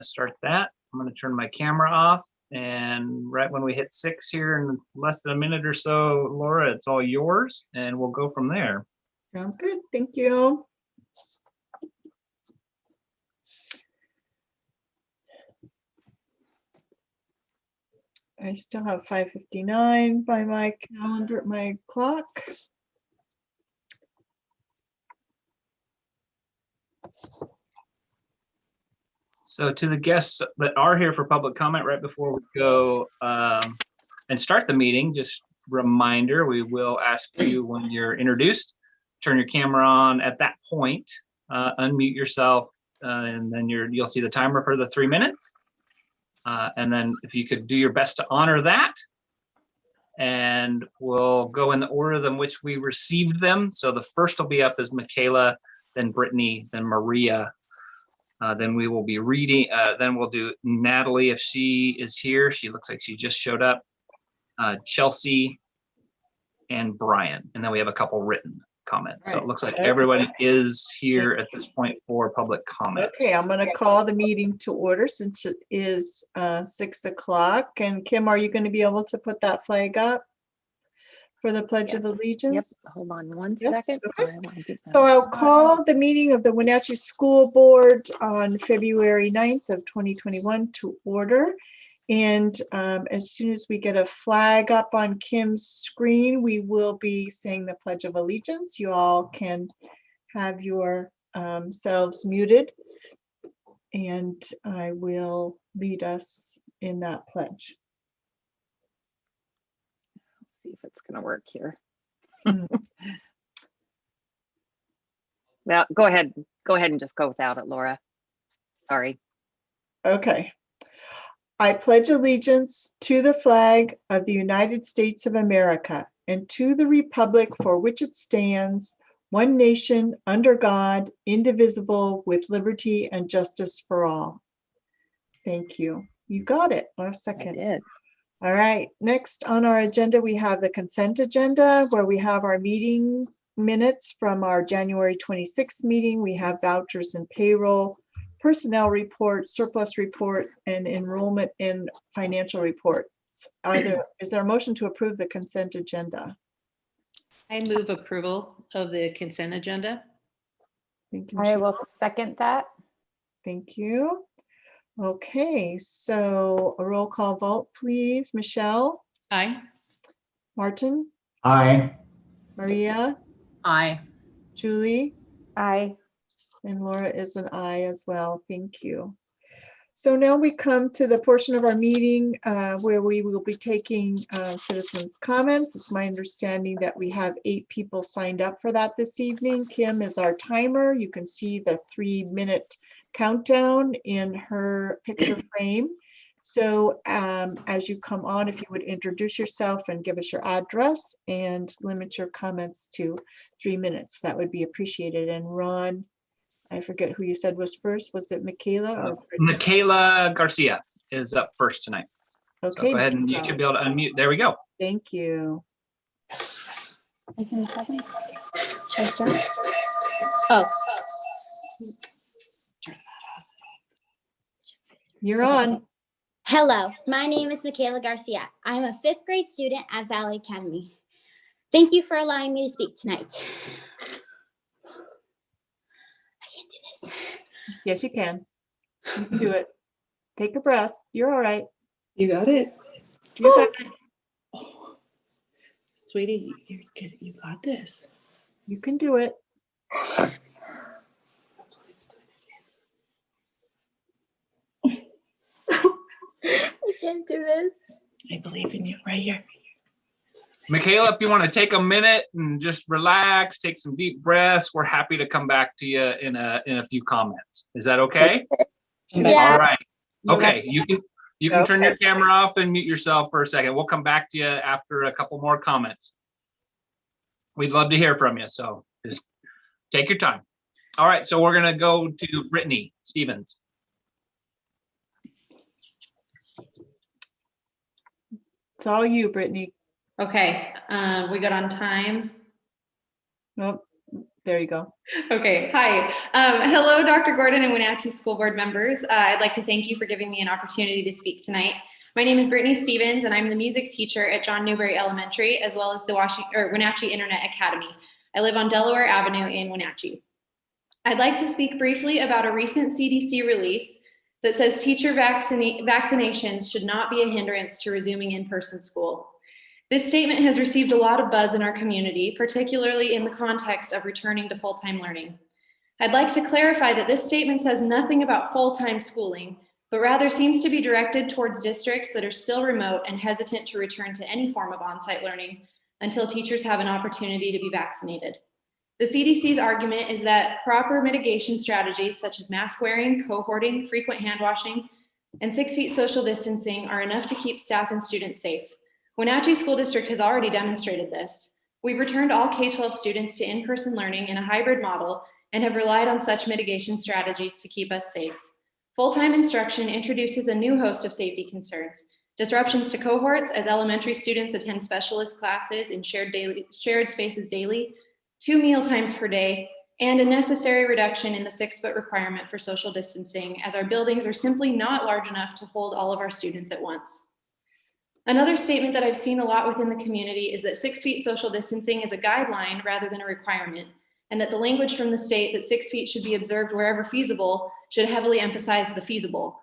start that. I'm going to turn my camera off, and right when we hit 6 here in less than a minute or so, Laura, it's all yours, and we'll go from there. Sounds good. Thank you. I still have 5:59 by my calendar, my clock. So to the guests that are here for public comment, right before we go and start the meeting, just reminder, we will ask you when you're introduced, turn your camera on at that point, unmute yourself, and then you'll see the timer for the 3 minutes. And then if you could do your best to honor that, and we'll go in the order in which we received them. So the first will be up is Michaela, then Brittany, then Maria. Then we will be reading, then we'll do Natalie if she is here. She looks like she just showed up. Chelsea and Brian. And then we have a couple written comments. So it looks like everybody is here at this point for public comment. Okay, I'm going to call the meeting to order since it is 6 o'clock. And Kim, are you going to be able to put that flag up for the Pledge of Allegiance? Yep, hold on one Yes, second. okay. So I'll call the meeting of the Wenatchee School Board on February 9th of 2021 to order. And as soon as we get a flag up on Kim's screen, we will be saying the Pledge of Allegiance. You all can have your selves muted, and I will lead us in that pledge. See if it's gonna work here. Mm. Well, go ahead and just go without it, Laura. Sorry. Okay. I pledge allegiance to the flag of the United States of America and to the republic for which it stands, one nation, under God, indivisible, with liberty and justice for all. Thank you. You got it. Last I second. did. All right. Next on our agenda, we have the consent agenda where we have our meeting minutes from our January 26th meeting. We have vouchers and payroll, personnel report, surplus report, and enrollment in financial reports. Is there a motion to approve the consent agenda? I move approval of the consent agenda. Thank you, I Michelle. will second that. Thank you. Okay, so a roll call vote, please. Michelle, Aye. Martin, Aye. Maria, Aye. Julie, Aye. and Laura is an aye as well. Thank you. So now we come to the portion of our meeting where we will be taking citizens' comments. It's my understanding that we have 8 people signed up for that this evening. Kim is our timer. You can see the 3-minute countdown in her picture frame. So as you come on, if you would introduce yourself and give us your address and limit your comments to 3 minutes, that would be appreciated. And Ron, I forget who you said was first. Was it Michaela or Brittany? Michaela Garcia is up first tonight. Okay. So go ahead and you should be able to unmute. There we go. Thank you. Oh, You're on. Hello, my name is Michaela Garcia. I'm a 5th grade student at Valley Academy. Thank you for allowing me to speak tonight. I can't do this. Yes, you can. You can do it. Take a breath. You're all right. You got it. You got it. Oh, sweetie, you're good. You got this. You can do it. I can't do this. I believe in you right here. Michaela, if you want to take a minute and just relax, take some deep breaths, we're happy to come back to you in a few comments. Is that okay? Yeah. All right. No, Okay, that's- you can turn your Okay. camera off and mute yourself for a second. We'll come back to you after a couple more comments. We'd love to hear from you, so just take your time. All right, so we're gonna go to Brittany Stevens. It's all you, Brittany. Okay, we got on time. Nope. There you go. Okay, hi. Hello, Dr. Gordon and Wenatchee School Board members. I'd like to thank you for giving me an opportunity to speak tonight. My name is Brittany Stevens, and I'm the music teacher at John Newberry Elementary, as well as the Wenatchee Internet Academy. I live on Delaware Avenue in Wenatchee. I'd like to speak briefly about a recent CDC release that says teacher vaccinations should not be a hindrance to resuming in-person school. This statement has received a lot of buzz in our community, particularly in the context of returning to full-time learning. I'd like to clarify that this statement says nothing about full-time schooling, but rather seems to be directed towards districts that are still remote and hesitant to return to any form of on-site learning until teachers have an opportunity to be vaccinated. The CDC's argument is that proper mitigation strategies such as mask wearing, cohorting, frequent hand washing, and 6 feet social distancing are enough to keep staff and students safe. Wenatchee School District has already demonstrated this. We've returned all K-12 students to in-person learning in a hybrid model and have relied on such mitigation strategies to keep us safe. Full-time instruction introduces a new host of safety concerns: disruptions to cohorts as elementary students attend specialist classes in shared spaces daily, 2 meal times per day, and a necessary reduction in the 6-foot requirement for social distancing, as our buildings are simply not large enough to hold all of our students at once. Another statement that I've seen a lot within the community is that 6 feet social distancing is a guideline rather than a requirement, and that the language from the state that 6 feet should be observed wherever feasible should heavily emphasize the feasible.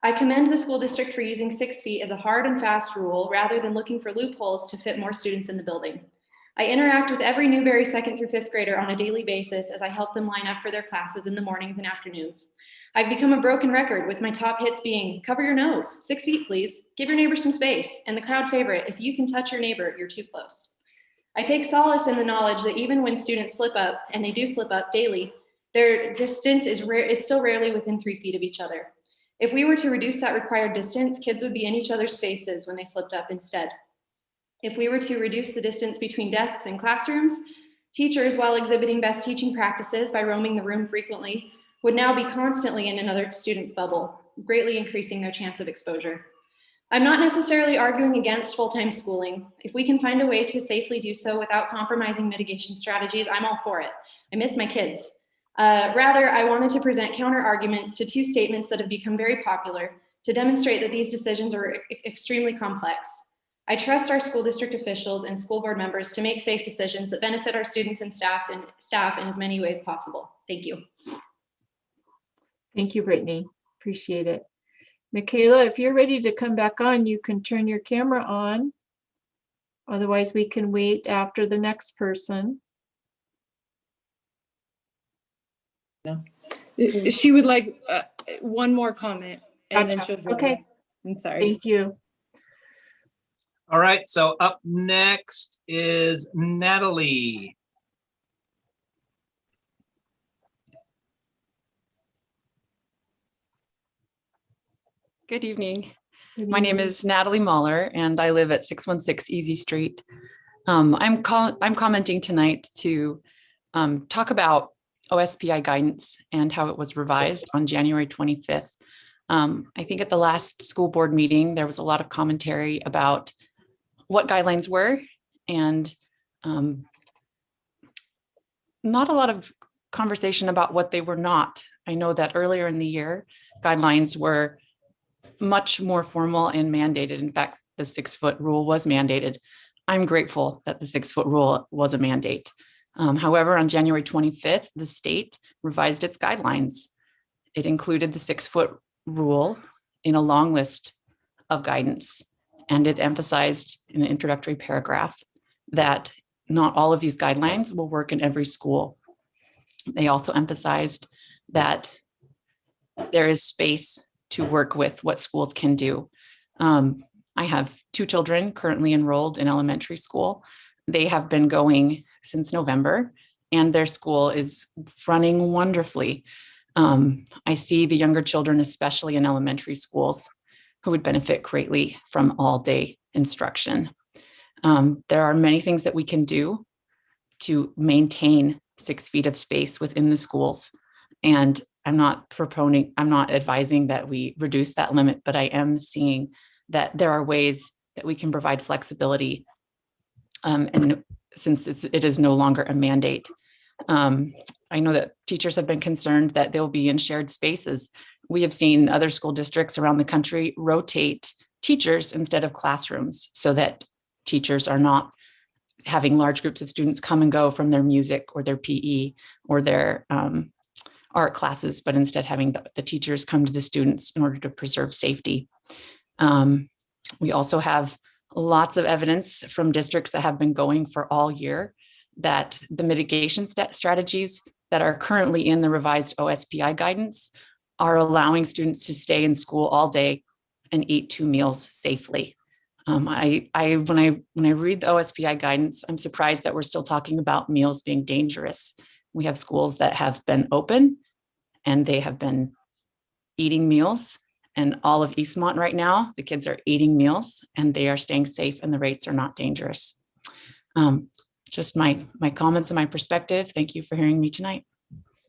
I commend the school district for using 6 feet as a hard and fast rule rather than looking for loopholes to fit more students in the building. I interact with every Newberry 2nd through 5th grader on a daily basis as I help them line up for their classes in the mornings and afternoons. I've become a broken record, with my top hits being cover your nose, 6 feet please, give your neighbor some space, and the crowd favorite, if you can touch your neighbor, you're too close. I take solace in the knowledge that even when students slip up, and they do slip up daily, their distance is still rarely within 3 feet of each other. If we were to reduce that required distance, kids would be in each other's faces when they slipped up instead. If we were to reduce the distance between desks and classrooms, teachers, while exhibiting best teaching practices by roaming the room frequently, would now be constantly in another student's bubble, greatly increasing their chance of exposure. I'm not necessarily arguing against full-time schooling. If we can find a way to safely do so without compromising mitigation strategies, I'm all for it. I miss my kids. Rather, I wanted to present counter arguments to 2 statements that have become very popular to demonstrate that these decisions are extremely complex. I trust our school district officials and school board members to make safe decisions that benefit our students and staff in as many ways possible. Thank you. Thank you, Brittany. Appreciate it. Michaela, if you're ready to come back on, you can turn your camera on. Otherwise, we can wait after the next person. No. She would like one more comment and then Gotcha. she'll. Okay. I'm sorry. Thank you. All right, so up next is Natalie. Good evening. Good My name evening. is Natalie Mahler, and I live at 616 Easy Street. I'm commenting tonight to talk about OSPI guidance and how it was revised on January 25th. I think at the last school board meeting, there was a lot of commentary about what guidelines were and not a lot of conversation about what they were not. I know that earlier in the year, guidelines were much more formal and mandated. In fact, the 6-foot rule was mandated. I'm grateful that the 6-foot rule was a mandate. However, on January 25th, the state revised its guidelines. It included the 6-foot rule in a long list of guidance, and it emphasized in an introductory paragraph that not all of these guidelines will work in every school. They also emphasized that there is space to work with what schools can do. I have 2 children currently enrolled in elementary school. They have been going since November, and their school is running wonderfully. I see the younger children, especially in elementary schools, who would benefit greatly from all-day instruction. There are many things that we can do to maintain 6 feet of space within the schools. And I'm not advising that we reduce that limit, but I am seeing that there are ways that we can provide flexibility. And since it is no longer a mandate, I know that teachers have been concerned that they'll be in shared spaces. We have seen other school districts around the country rotate teachers instead of classrooms so that teachers are not having large groups of students come and go from their music or their PE or their art classes, but instead having the teachers come to the students in order to preserve safety. We also have lots of evidence from districts that have been going for all year that the mitigation strategies that are currently in the revised OSPI guidance are allowing students to stay in school all day and eat 2 meals safely. When I read the OSPI guidance, I'm surprised that we're still talking about meals being dangerous. We have schools that have been open and they have been eating meals, and all of Eastmont right now, the kids are eating meals and they are staying safe and the rates are not dangerous. Just my comments and my perspective. Thank you for hearing me tonight.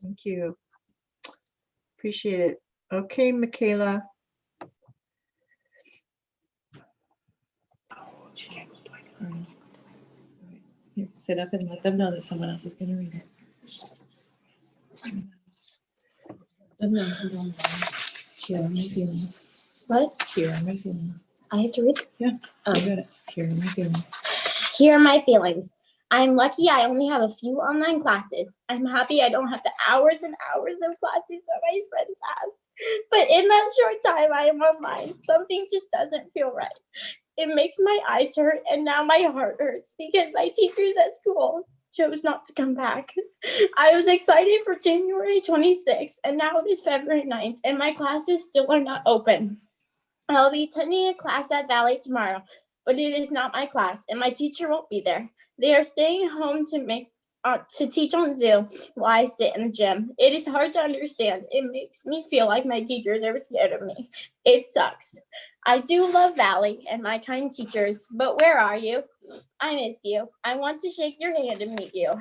Thank you. Appreciate it. Okay, Michaela. Here, sit up and let them know that someone else is going to read it. Let them know someone else. Here are my feelings. What? Here are my feelings. I have to read? Yeah, I got it. Here are my feelings. Here are my feelings. I'm lucky I only have a few online classes. I'm happy I don't have the hours and hours of classes that my friends have. But in that short time I am online, something just doesn't feel right. It makes my eyes hurt and now my heart hurts because my teachers at school chose not to come back. I was excited for January 26th and now it is February 9th and my classes still are not open. I'll be attending a class at Valley tomorrow, but it is not my class and my teacher won't be there. They are staying home to teach on Zoom while I sit in the gym. It is hard to understand. It makes me feel like my teachers are scared of me. It sucks. I do love Valley and my kind teachers, but where are you? I miss you. I want to shake your hand and meet you.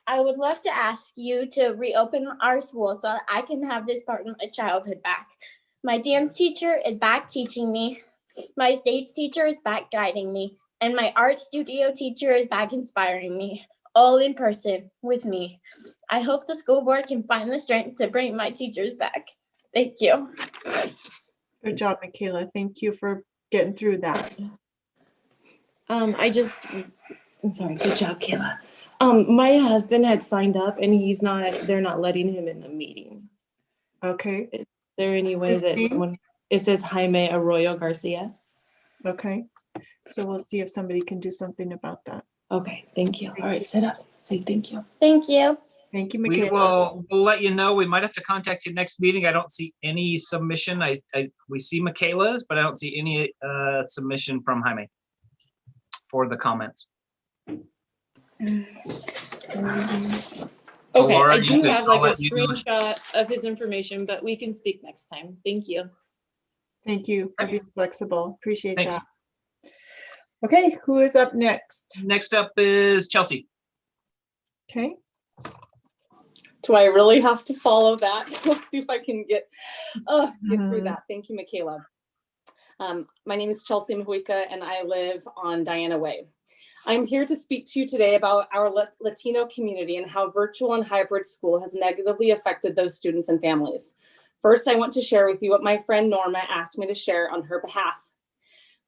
I would love to ask you to reopen our school so that I can have this part of my childhood back. My dance teacher is back teaching me. My stage teacher is back guiding me. And my art studio teacher is back inspiring me. All in person with me. I hope the school board can find the strength to bring my teachers back. Thank you. Good job, Michaela. Thank you for getting through that. I'm sorry, good job, Kayla. My husband had signed up and they're not letting him in the meeting. Okay. Is there any way His that name? someone, it says Jaime Arroyo Garcia. Okay. So we'll see if somebody can do something about that. Okay, thank you. All right, sit up, say thank you. Thank you. Thank you, We Michaela. we'll let you know. We might have to contact you next meeting. I don't see any submission. We see Michaela's, but I don't see any submission from Jaime for the comments. Okay, Laura, I you do can- have I'll like a let you know. screenshot of his information, but we can speak next time. Thank you. Thank you for being flexible. Appreciate Thank that. Okay, who is up next? Next up is Chelsea. Okay. Do I really have to follow that? Let's see if I can get through that. Thank you, Michaela. My name is Chelsea Mahuika and I live on Diana Way. I'm here to speak to you today about our Latino community and how virtual and hybrid school has negatively affected those students and families. First, I want to share with you what my friend Norma asked me to share on her behalf.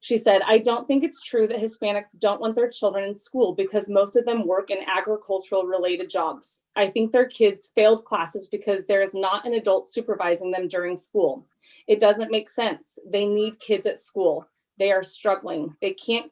She said, I don't think it's true that Hispanics don't want their children in school because most of them work in agricultural related jobs. I think their kids failed classes because there is not an adult supervising them during school. It doesn't make sense. They need kids at school. They are struggling. They can't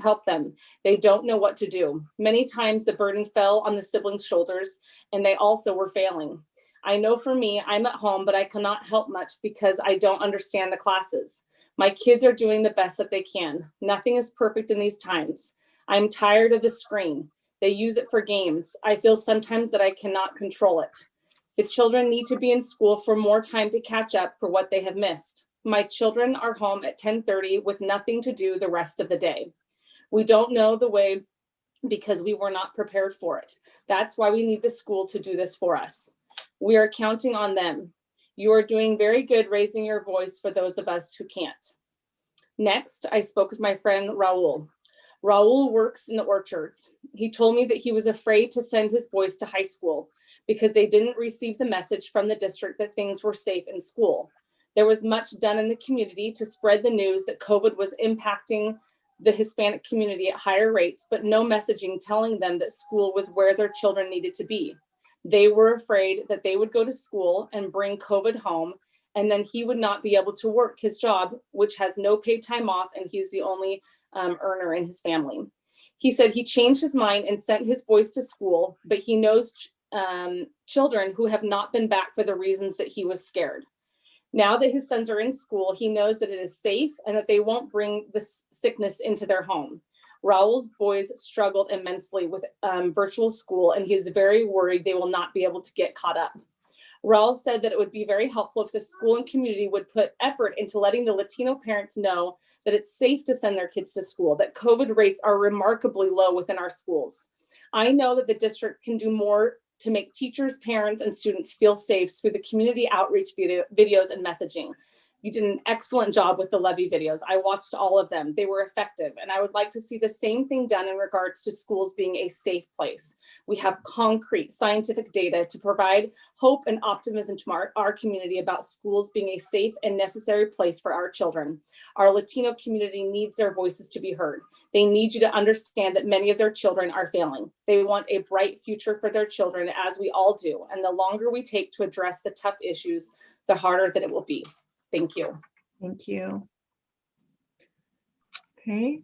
help them. They don't know what to do. Many times the burden fell on the siblings' shoulders and they also were failing. I know for me, I'm at home, but I cannot help much because I don't understand the classes. My kids are doing the best that they can. Nothing is perfect in these times. I'm tired of the screen. They use it for games. I feel sometimes that I cannot control it. The children need to be in school for more time to catch up for what they have missed. My children are home at 10:30 with nothing to do the rest of the day. We don't know the way because we were not prepared for it. That's why we need the school to do this for us. We are counting on them. You are doing very good raising your voice for those of us who can't. Next, I spoke with my friend Raul. Raul works in the orchards. He told me that he was afraid to send his boys to high school because they didn't receive the message from the district that things were safe in school. There was much done in the community to spread the news that COVID was impacting the Hispanic community at higher rates, but no messaging telling them that school was where their children needed to be. They were afraid that they would go to school and bring COVID home, and then he would not be able to work his job, which has no paid time off, and he's the only earner in his family. He said he changed his mind and sent his boys to school, but he knows children who have not been back for the reasons that he was scared. Now that his sons are in school, he knows that it is safe and that they won't bring this sickness into their home. Raul's boys struggled immensely with virtual school, and he is very worried they will not be able to get caught up. Raul said that it would be very helpful if the school and community would put effort into letting the Latino parents know that it's safe to send their kids to school, that COVID rates are remarkably low within our schools. I know that the district can do more to make teachers, parents, and students feel safe through the community outreach videos and messaging. You did an excellent job with the levy videos. I watched all of them. They were effective. And I would like to see the same thing done in regards to schools being a safe place. We have concrete scientific data to provide hope and optimism to our community about schools being a safe and necessary place for our children. Our Latino community needs their voices to be heard. They need you to understand that many of their children are failing. They want a bright future for their children, as we all do. And the longer we take to address the tough issues, the harder that it will be. Thank you. Thank you. Okay.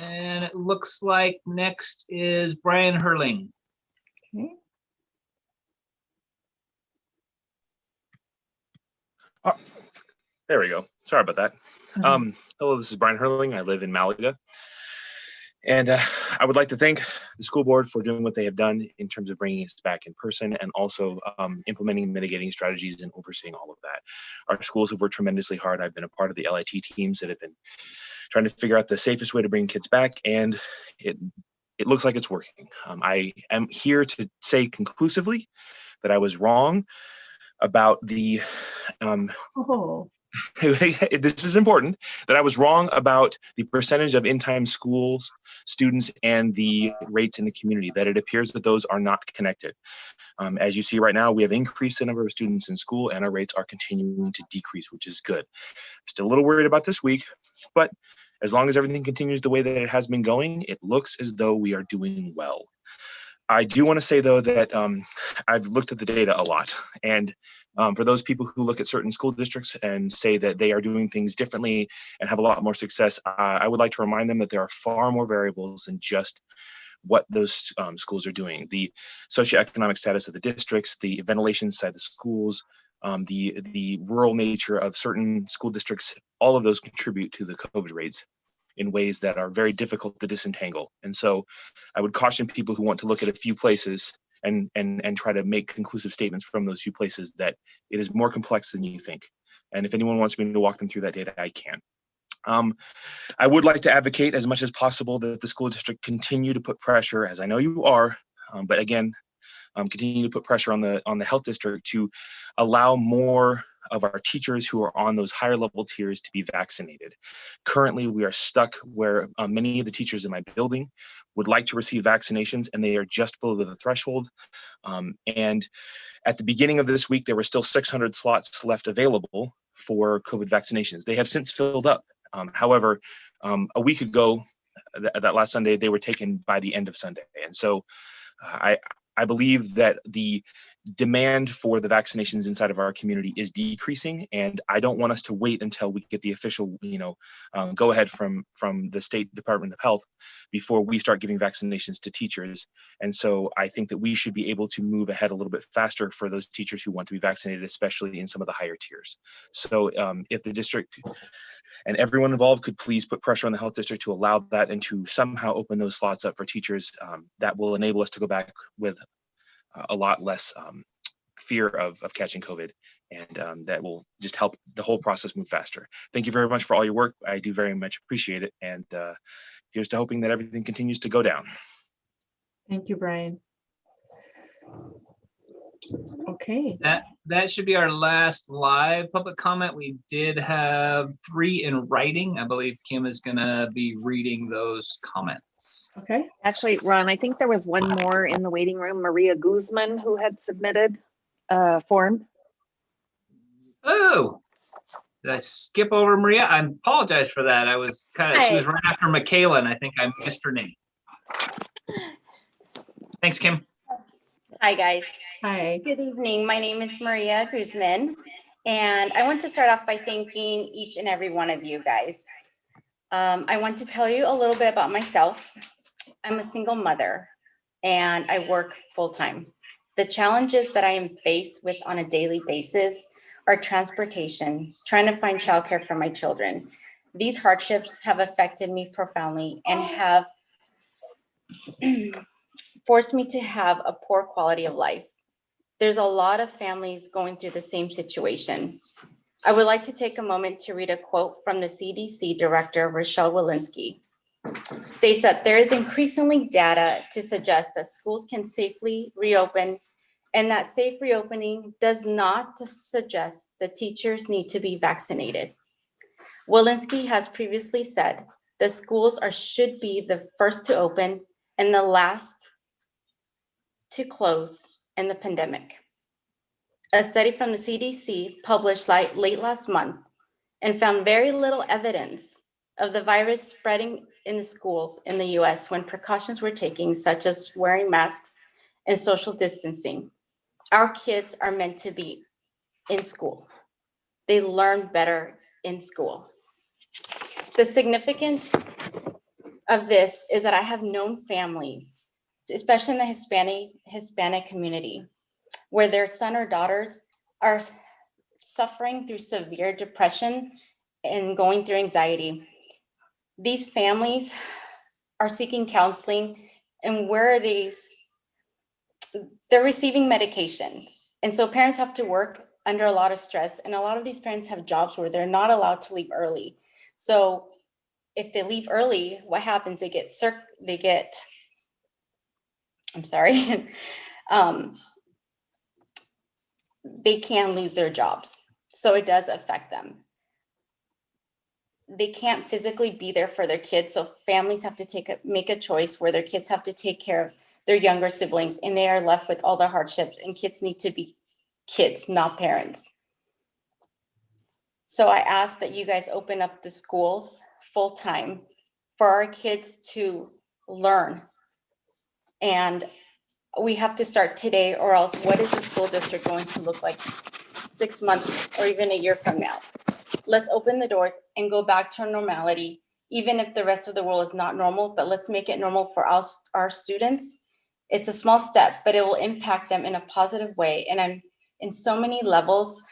And it looks like next is Brian Hurling. Okay. Oh, there we go. Sorry about that. Hello, this is Brian Hurling. I live in Malaga. And I would like to thank the school board for doing what they have done in terms of bringing us back in person and also implementing mitigating strategies and overseeing all of that. Our schools have worked tremendously hard. I've been a part of the LIT teams that have been trying to figure out the safest way to bring kids back, and it looks like it's working. I am here to say conclusively that I was wrong about the this is important, that I was wrong about the percentage of in-time schools students and the rates in the community, that it appears that those are not connected. As you see right now, we have increased the number of students in school and our rates are continuing to decrease, which is good. Still a little worried about this week, but as long as everything continues the way that it has been going, it looks as though we are doing well. I do want to say, though, that I've looked at the data a lot, and for those people who look at certain school districts and say that they are doing things differently and have a lot more success, I would like to remind them that there are far more variables than just what those schools are doing. The socioeconomic status of the districts, the ventilation side of the schools, the rural nature of certain school districts, all of those contribute to the COVID rates in ways that are very difficult to disentangle. And so I would caution people who want to look at a few places and try to make conclusive statements from those few places that it is more complex than you think. And if anyone wants me to walk them through that data, I can. I would like to advocate as much as possible that the school district continue to put pressure, as I know you are, but again, continue to put pressure on the health district to allow more of our teachers who are on those higher level tiers to be vaccinated. Currently, we are stuck where many of the teachers in my building would like to receive vaccinations and they are just below the threshold. And at the beginning of this week, there were still 600 slots left available for COVID vaccinations. They have since filled up. However, a week ago, that last Sunday, they were taken by the end of Sunday. And so I believe that the demand for the vaccinations inside of our community is decreasing, and I don't want us to wait until we get the official, go ahead from the State Department of Health before we start giving vaccinations to teachers. And so I think that we should be able to move ahead a little bit faster for those teachers who want to be vaccinated, especially in some of the higher tiers. So if the district and everyone involved could please put pressure on the health district to allow that and to somehow open those slots up for teachers, that will enable us to go back with a lot less fear of catching COVID, and that will just help the whole process move faster. Thank you very much for all your work. I do very much appreciate it, and here's to hoping that everything continues to go down. Thank you, Brian. Okay, That should be our last live public comment. We did have 3 in writing. I believe Kim is gonna be reading those comments. okay. Actually, Ron, I think there was one more in the waiting room, Maria Guzman, who had submitted a form. Oh, did I skip over Maria? I apologize for that. I was she was right after Michaela, and I think I missed her name. Thanks, Kim. Hi, guys. Hi. Good evening. My name is Maria Guzman, and I want to start off by thanking each and every one of you guys. I want to tell you a little bit about myself. I'm a single mother, and I work full-time. The challenges that I am faced with on a daily basis are transportation, trying to find childcare for my children. These hardships have affected me profoundly and have forced me to have a poor quality of life. There's a lot of families going through the same situation. I would like to take a moment to read a quote from the CDC Director, Rochelle Walensky. States that there is increasingly data to suggest that schools can safely reopen, and that safe reopening does not suggest that teachers need to be vaccinated. Walensky has previously said that schools should be the first to open and the last to close in the pandemic. A study from the CDC published late last month and found very little evidence of the virus spreading in the schools in the US when precautions were taken, such as wearing masks and social distancing. Our kids are meant to be in school. They learn better in school. The significance of this is that I have known families, especially in the Hispanic community, where their son or daughters are suffering through severe depression and going through anxiety. These families are seeking counseling, and where are these? They're receiving medication. And so parents have to work under a lot of stress, and a lot of these parents have jobs where they're not allowed to leave early. So if they leave early, what happens? They can lose their jobs. So it does affect them. They can't physically be there for their kids. So families have to make a choice where their kids have to take care of their younger siblings, and they are left with all the hardships, and kids need to be kids, not parents. So I ask that you guys open up the schools full time for our kids to learn. And we have to start today, or else what is the school district going to look like 6 months or even a year from now? Let's open the doors and go back to normality, even if the rest of the world is not normal, but let's make it normal for us, our students. It's a small step, but it will impact them in a positive way. And I'm in so many levels,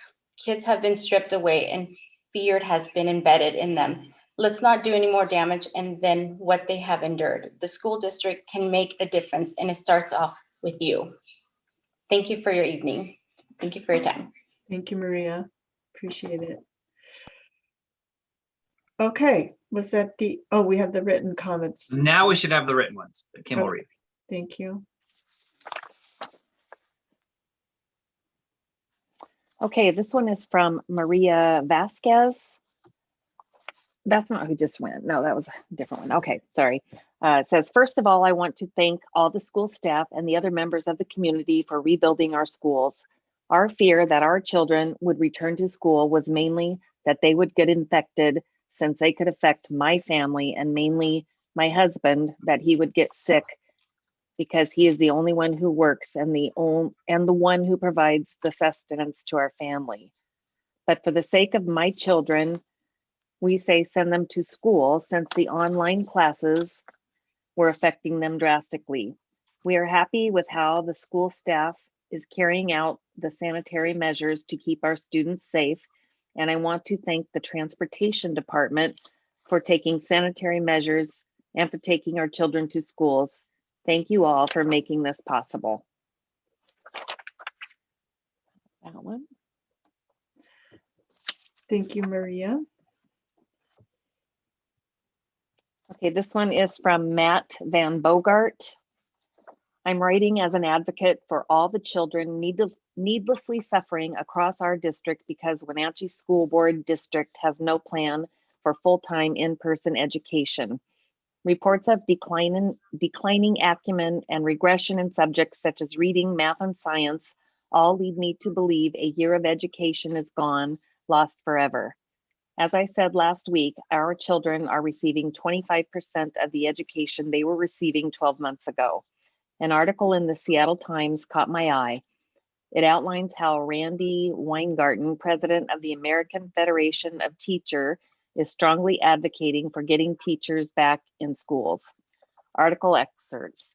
kids have been stripped away and fear has been embedded in them. Let's not do any more damage than what they have endured. The school district can make a difference, and it starts off with you. Thank you for your evening. Thank you for your time. Thank you, Maria. Appreciate it. Okay, was that we have the written comments. Now we should have the written ones that Kim will read. Thank you. Okay, this one is from Maria Vasquez. That's not who just went. No, that was a different one. Okay, sorry. It says, first of all, I want to thank all the school staff and the other members of the community for rebuilding our schools. Our fear that our children would return to school was mainly that they would get infected, since they could affect my family, and mainly my husband, that he would get sick because he is the only one who works and the one who provides the sustenance to our family. But for the sake of my children, we say send them to school, since the online classes were affecting them drastically. We are happy with how the school staff is carrying out the sanitary measures to keep our students safe. And I want to thank the transportation department for taking sanitary measures and for taking our children to schools. Thank you all for making this possible. That one. Thank you, Maria. Okay, this one is from Matt Van Bogart. I'm writing as an advocate for all the children needlessly suffering across our district because Wenatchee School Board District has no plan for full-time in-person education. Reports of declining acumen and regression in subjects such as reading, math, and science all lead me to believe a year of education is gone, lost forever. As I said last week, our children are receiving 25% of the education they were receiving 12 months ago. An article in the Seattle Times caught my eye. It outlines how Randy Weingarten, president of the American Federation of Teachers, is strongly advocating for getting teachers back in schools. Article excerpts.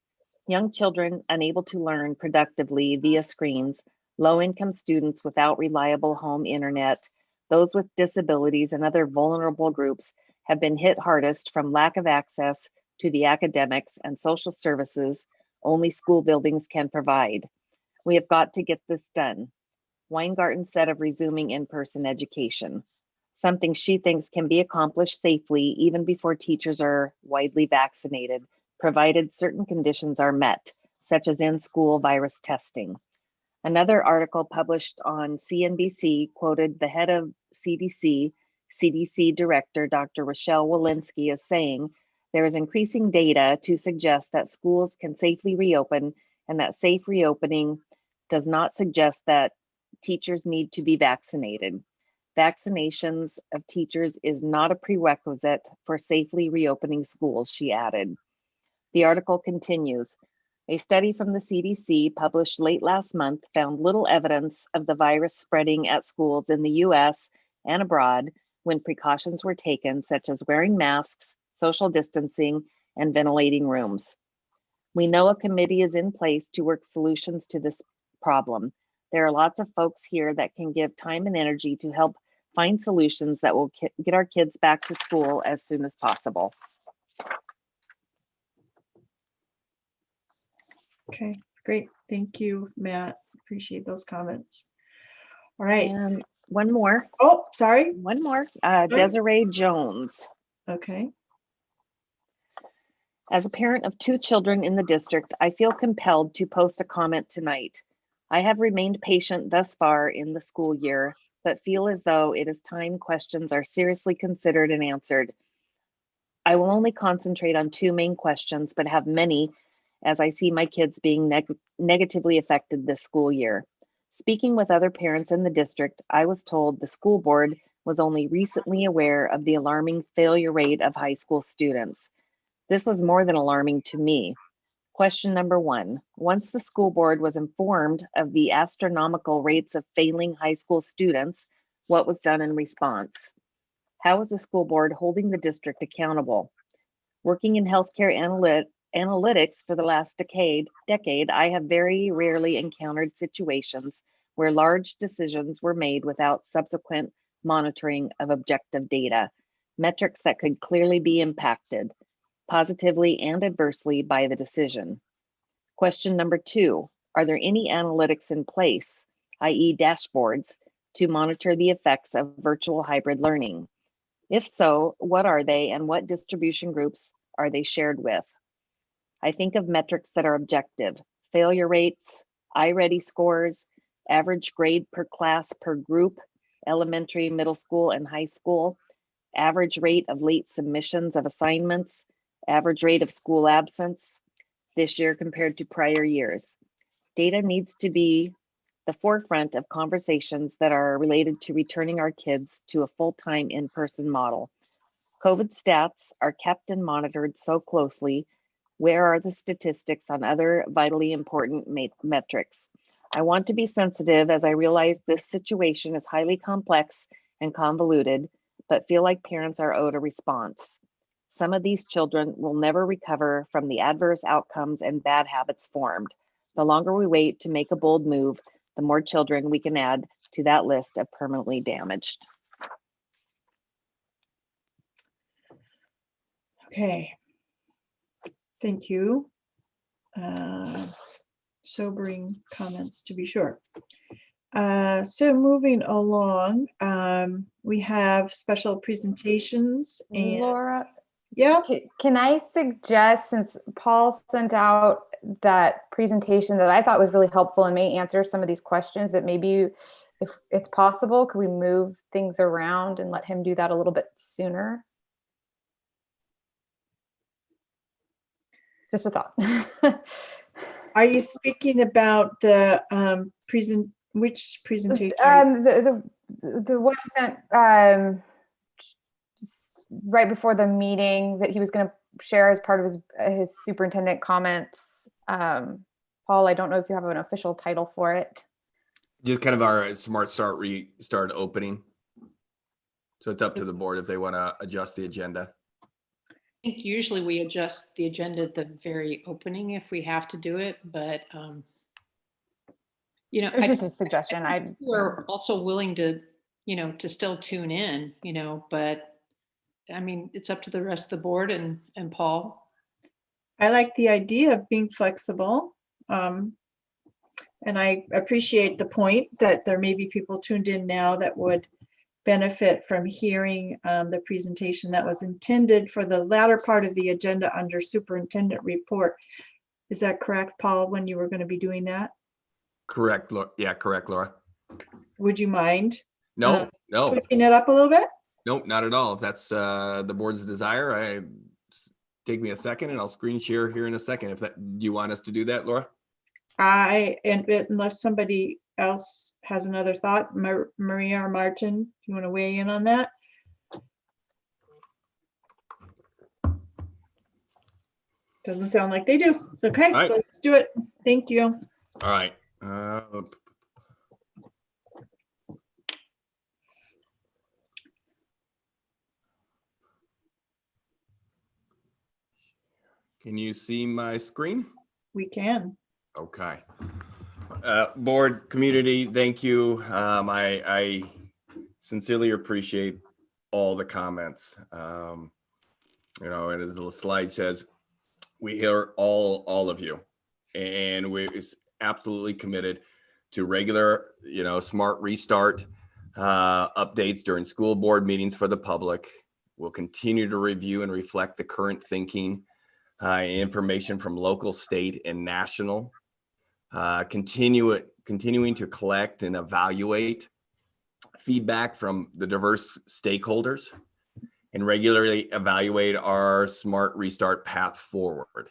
Young children unable to learn productively via screens, low-income students without reliable home internet, those with disabilities and other vulnerable groups have been hit hardest from lack of access to the academics and social services only school buildings can provide. We have got to get this done. Weingarten said of resuming in-person education, something she thinks can be accomplished safely even before teachers are widely vaccinated, provided certain conditions are met, such as in-school virus testing. Another article published on CNBC quoted the head of CDC Director Dr. Rochelle Walensky as saying, there is increasing data to suggest that schools can safely reopen and that safe reopening does not suggest that teachers need to be vaccinated. Vaccinations of teachers is not a prerequisite for safely reopening schools, she added. The article continues. A study from the CDC published late last month found little evidence of the virus spreading at schools in the US and abroad when precautions were taken, such as wearing masks, social distancing, and ventilating rooms. We know a committee is in place to work solutions to this problem. There are lots of folks here that can give time and energy to help find solutions that will get our kids back to school as soon as possible. Okay, great. Thank you, Matt. Appreciate those comments. All right. And one more. Oh, sorry. One more. Desiree Jones. Okay. As a parent of 2 children in the district, I feel compelled to post a comment tonight. I have remained patient thus far in the school year, but feel as though it is time questions are seriously considered and answered. I will only concentrate on 2 main questions, but have many as I see my kids being negatively affected this school year. Speaking with other parents in the district, I was told the school board was only recently aware of the alarming failure rate of high school students. This was more than alarming to me. Question number 1, once the school board was informed of the astronomical rates of failing high school students, what was done in response? How is the school board holding the district accountable? Working in healthcare analytics for the last decade, I have very rarely encountered situations where large decisions were made without subsequent monitoring of objective data, metrics that could clearly be impacted positively and adversely by the decision. Question number 2, are there any analytics in place, i.e. dashboards, to monitor the effects of virtual hybrid learning? If so, what are they and what distribution groups are they shared with? I think of metrics that are objective, failure rates, iReady scores, average grade per class per group, elementary, middle school, and high school, average rate of late submissions of assignments, average rate of school absence this year compared to prior years. Data needs to be the forefront of conversations that are related to returning our kids to a full-time in-person model. COVID stats are kept and monitored so closely. Where are the statistics on other vitally important metrics? I want to be sensitive as I realize this situation is highly complex and convoluted, but feel like parents are owed a response. Some of these children will never recover from the adverse outcomes and bad habits formed. The longer we wait to make a bold move, the more children we can add to that list of permanently damaged. Okay. Thank you. Sobering comments, to be sure. So moving along, we have special presentations and Laura, Yeah, Can I suggest, since Paul sent out that presentation that I thought was really helpful and may answer some of these questions, that maybe if it's possible, could we move things around and let him do that a little bit sooner? Just a thought. are you speaking about the which presentation? The one I sent just right before the meeting that he was going to share as part of his superintendent comments. Paul, I don't know if you have an official title for it. Just kind of our Smart Start Restart opening. So it's up to the board if they want to adjust the agenda. I think usually we adjust the agenda at the very opening if we have to do it, but you know, It's just a suggestion. We're also willing to, you know, to still tune in, you know, but I mean, it's up to the rest of the board and Paul. I like the idea of being flexible. And I appreciate the point that there may be people tuned in now that would benefit from hearing the presentation that was intended for the latter part of the agenda under superintendent report. Is that correct, Paul, when you were going to be doing that? Correct. Yeah, correct, Laura. Would you mind? No, no. Switching it up a little bit? Nope, not at all. If that's the board's desire, take me a second and I'll screen share here in a second. Do you want us to do that, Laura? Unless somebody else has another thought, Maria or Martin, you want to weigh in on that? Doesn't sound like they do. It's okay. Right. So let's do it. Thank you. All right. Can you see my screen? We can. Okay. Board, community, thank you. I sincerely appreciate all the comments. You know, and as the slide says, we hear all of you, and we're absolutely committed to regular, you know, smart restart updates during school board meetings for the public. We'll continue to review and reflect the current thinking, information from local, state, and national. Continuing to collect and evaluate feedback from the diverse stakeholders and regularly evaluate our smart restart path forward.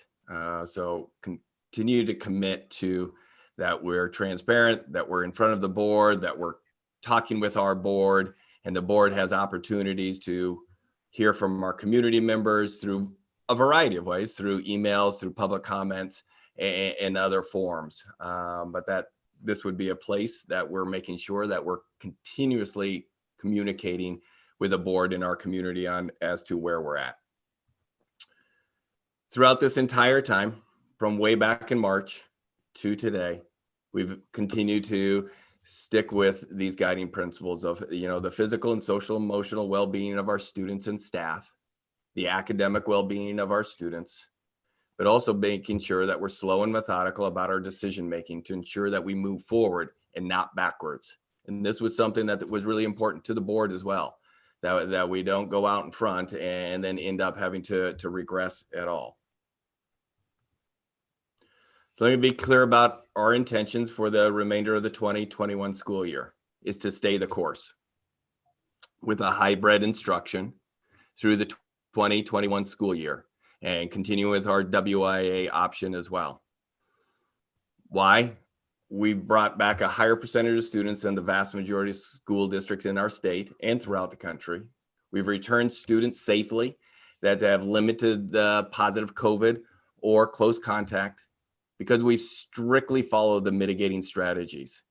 So continue to commit to that we're transparent, that we're in front of the board, that we're talking with our board, and the board has opportunities to hear from our community members through a variety of ways, through emails, through public comments, and other forms. But that this would be a place that we're making sure that we're continuously communicating with the board in our community on as to where we're at. Throughout this entire time, from way back in March to today, we've continued to stick with these guiding principles of, you know, the physical and social emotional well-being of our students and staff, the academic well-being of our students, but also making sure that we're slow and methodical about our decision-making to ensure that we move forward and not backwards. And this was something that was really important to the board as well, that we don't go out in front and then end up having to regress at all. So let me be clear about our intentions for the remainder of the 2021 school year is to stay the course with a hybrid instruction through the 2021 school year and continue with our WIA option as well. Why? We've brought back a higher percentage of students than the vast majority of school districts in our state and throughout the country. We've returned students safely that have limited the positive COVID or close contact because we've strictly followed the mitigating strategies.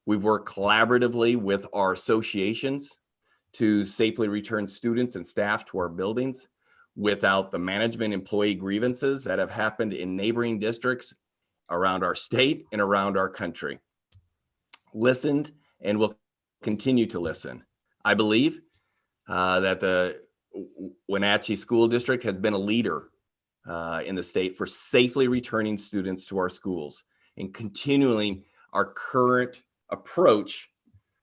We've worked collaboratively with our associations to safely return students and staff to our buildings without the management employee grievances that have happened in neighboring districts around our state and around our country. Listened and will continue to listen. I believe that the Wenatchee School District has been a leader in the state for safely returning students to our schools and continuing our current approach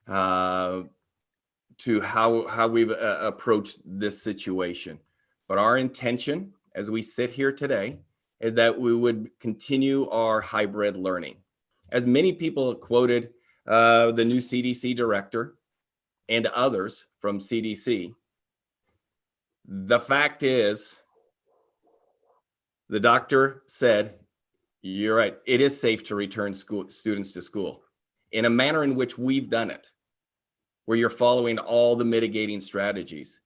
to how we've approached this situation. But our intention as we sit here today is that we would continue our hybrid learning. As many people quoted the new CDC director and others from CDC, the fact is, the doctor said, you're right, it is safe to return students to school in a manner in which we've done it, where you're following all the mitigating strategies.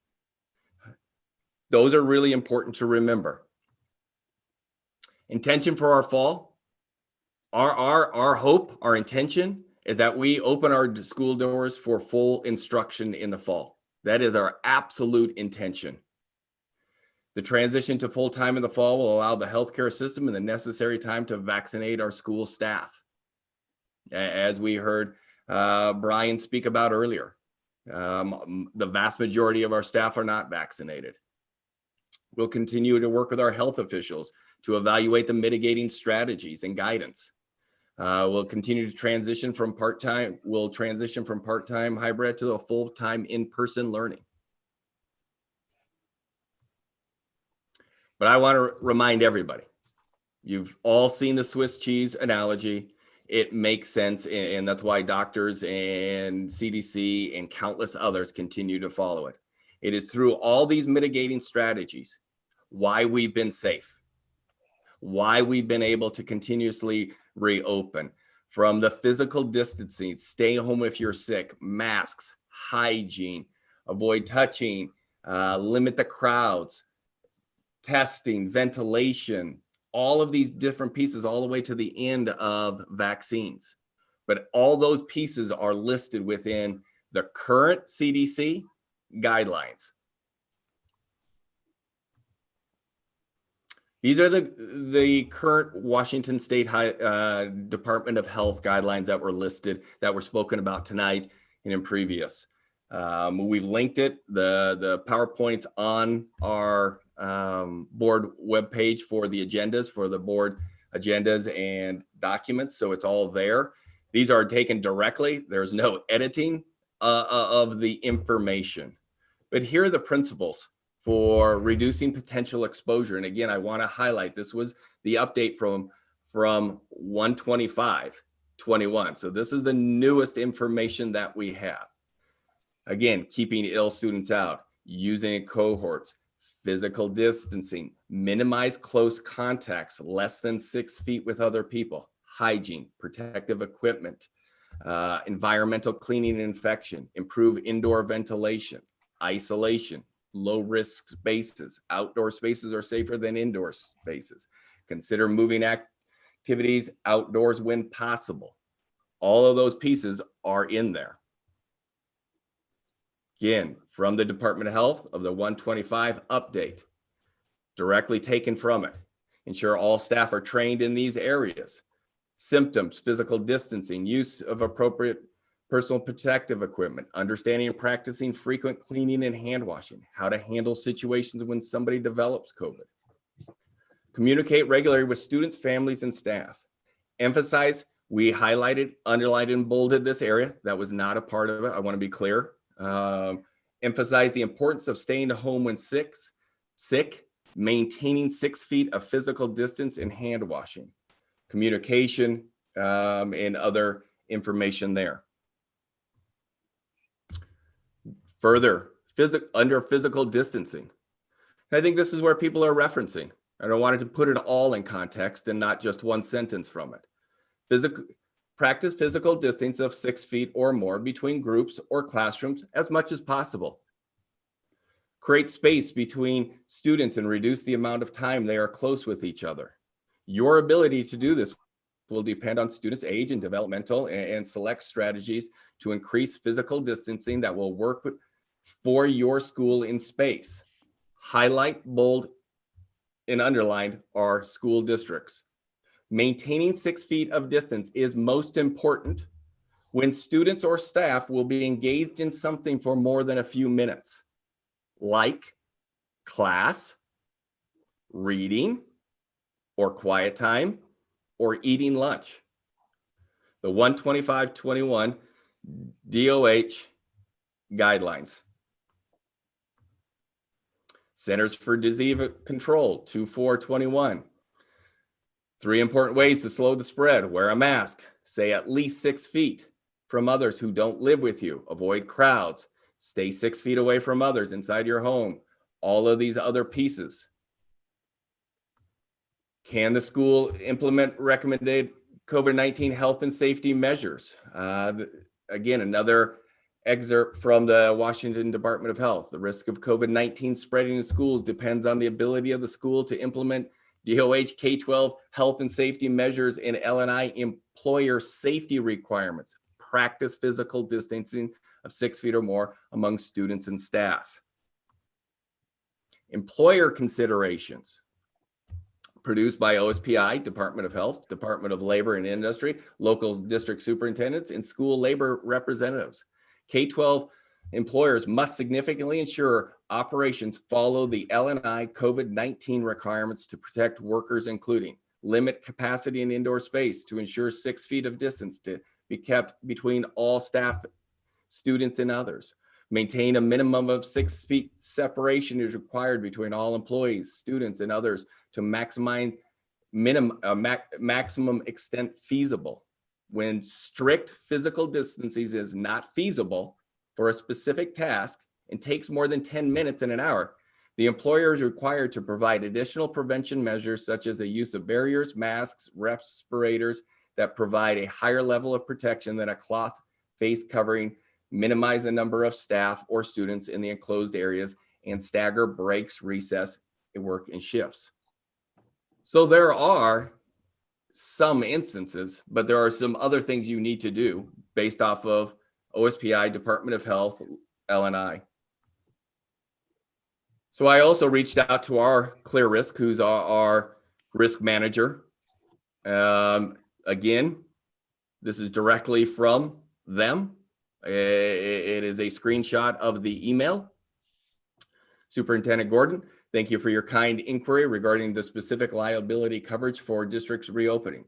Those are really important to remember. Intention for our fall, our hope, our intention is that we open our school doors for full instruction in the fall. That is our absolute intention. The transition to full-time in the fall will allow the healthcare system and the necessary time to vaccinate our school staff. As we heard Brian speak about earlier, the vast majority of our staff are not vaccinated. We'll continue to work with our health officials to evaluate the mitigating strategies and guidance. We'll continue to transition from part-time, hybrid to a full-time in-person learning. But I want to remind everybody, you've all seen the Swiss cheese analogy. It makes sense, and that's why doctors and CDC and countless others continue to follow it. It is through all these mitigating strategies why we've been safe, why we've been able to continuously reopen, from the physical distancing, stay home if you're sick, masks, hygiene, avoid touching, limit the crowds, testing, ventilation, all of these different pieces, all the way to the end of vaccines. But all those pieces are listed within the current CDC guidelines. These are the current Washington State Department of Health guidelines that were listed, that were spoken about tonight and in previous. We've linked it, the PowerPoints on our board webpage for the agendas, for the board agendas and documents. So it's all there. These are taken directly. There's no editing of the information. But here are the principles for reducing potential exposure. And again, I want to highlight, this was the update from 1/25/21. So this is the newest information that we have. Again, keeping ill students out, using cohorts, physical distancing, minimize close contacts, less than 6 feet with other people, hygiene, protective equipment, environmental cleaning and infection, improve indoor ventilation, isolation, low risk spaces. Outdoor spaces are safer than indoor spaces. Consider moving activities outdoors when possible. All of those pieces are in there. Again, from the Department of Health of the 1/25 update, directly taken from it. Ensure all staff are trained in these areas. Symptoms, physical distancing, use of appropriate personal protective equipment, understanding and practicing frequent cleaning and hand washing, how to handle situations when somebody develops COVID. Communicate regularly with students, families, and staff. Emphasize, we highlighted, underlined, and bolded this area. That was not a part of it. I want to be clear. Emphasize the importance of staying home when sick, maintaining 6 feet of physical distance and hand washing. Communication and other information there. Further, under physical distancing. I think this is where people are referencing. And I wanted to put it all in context and not just one sentence from it. Practice physical distance of 6 feet or more between groups or classrooms as much as possible. Create space between students and reduce the amount of time they are close with each other. Your ability to do this will depend on students' age and developmental, and select strategies to increase physical distancing that will work for your school in space. Highlight, bold, and underlined are school districts. Maintaining 6 feet of distance is most important when students or staff will be engaged in something for more than a few minutes, like class, reading, or quiet time, or eating lunch. The 1/25/21 DOH guidelines. Centers for Disease Control, 2421. 3 important ways to slow the spread: wear a mask, stay at least 6 feet from others who don't live with you, avoid crowds, stay 6 feet away from others inside your home. All of these other pieces. Can the school implement recommended COVID-19 health and safety measures? Again, another excerpt from the Washington Department of Health. The risk of COVID-19 spreading in schools depends on the ability of the school to implement DOH K-12 health and safety measures and LNI employer safety requirements. Practice physical distancing of 6 feet or more among students and staff. Employer considerations produced by OSPI, Department of Health, Department of Labor and Industry, local district superintendents, and school labor representatives. K-12 employers must significantly ensure operations follow the LNI COVID-19 requirements to protect workers, including limit capacity in indoor space to ensure 6 feet of distance to be kept between all staff, students, and others. Maintain a minimum of 6 feet separation is required between all employees, students, and others to maximize maximum extent feasible. When strict physical distancing is not feasible for a specific task and takes more than 10 minutes in an hour, the employer is required to provide additional prevention measures such as the use of barriers, masks, respirators that provide a higher level of protection than a cloth face covering, minimize the number of staff or students in the enclosed areas, and stagger breaks, recess, work, and shifts. So there are some instances, but there are some other things you need to do based off of OSPI, Department of Health, LNI. So I also reached out to our Clear Risk, who's our risk manager. Again, this is directly from them. It is a screenshot of the email. Superintendent Gordon, thank you for your kind inquiry regarding the specific liability coverage for districts reopening.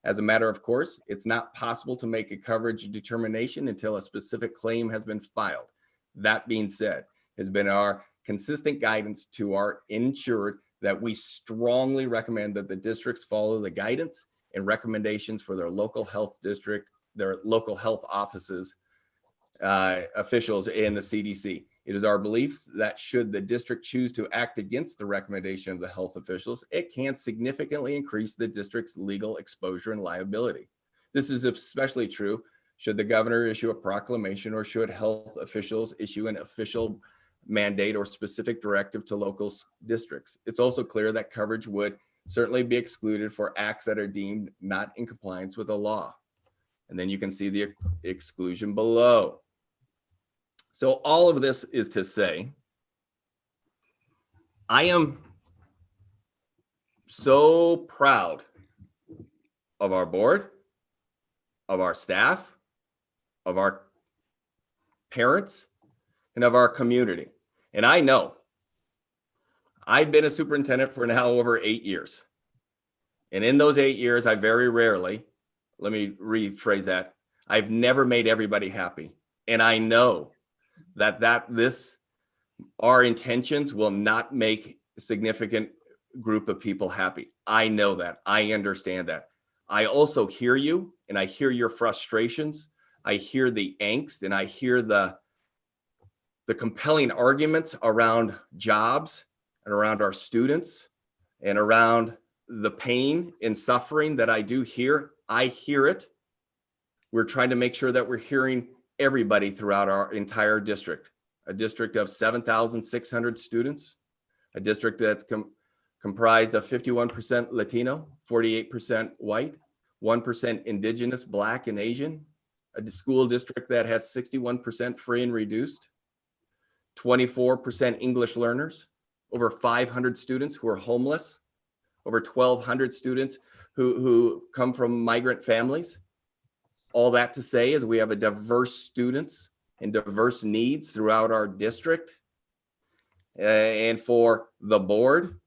As a matter of course, it's not possible to make a coverage determination until a specific claim has been filed. That being said, it has been our consistent guidance to our insured that we strongly recommend that the districts follow the guidance and recommendations for their local health district, their local health offices, officials, and the CDC. It is our belief that should the district choose to act against the recommendation of the health officials, it can significantly increase the district's legal exposure and liability. This is especially true should the governor issue a proclamation or should health officials issue an official mandate or specific directive to local districts. It's also clear that coverage would certainly be excluded for acts that are deemed not in compliance with the law. And then you can see the exclusion below. So all of this is to say, I am so proud of our board, of our staff, of our parents, and of our community. And I know I've been a superintendent for now over 8 years. And in those 8 years, I very rarely, let me rephrase that, I've never made everybody happy. And I know that our intentions will not make a significant group of people happy. I know that. I understand that. I also hear you, and I hear your frustrations. I hear the angst, and I hear the compelling arguments around jobs and around our students and around the pain and suffering that I do hear. I hear it. We're trying to make sure that we're hearing everybody throughout our entire district, a district of 7,600 students, a district that's comprised of 51% Latino, 48% white, 1% indigenous, Black, and Asian, a school district that has 61% free and reduced, 24% English learners, over 500 students who are homeless, over 1,200 students who come from migrant families. All that to say is we have a diverse students and diverse needs throughout our district. And for the board,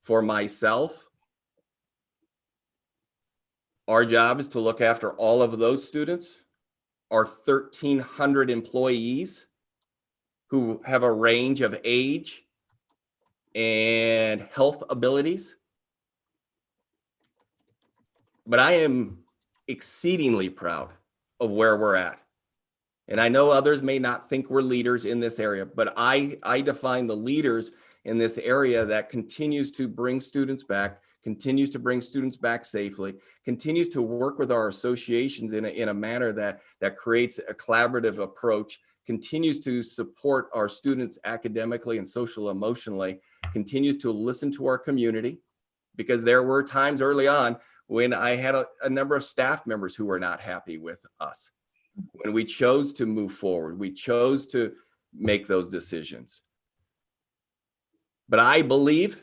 for myself, our job is to look after all of those students, our 1,300 employees who have a range of age, and health abilities. But I am exceedingly proud of where we're at. And I know others may not think we're leaders in this area, but I define the leaders in this area that continues to bring students back, continues to bring students back safely, continues to work with our associations in a manner that creates a collaborative approach, continues to support our students academically and social emotionally, continues to listen to our community, because there were times early on when I had a number of staff members who were not happy with us. When we chose to move forward, we chose to make those decisions. But I believe,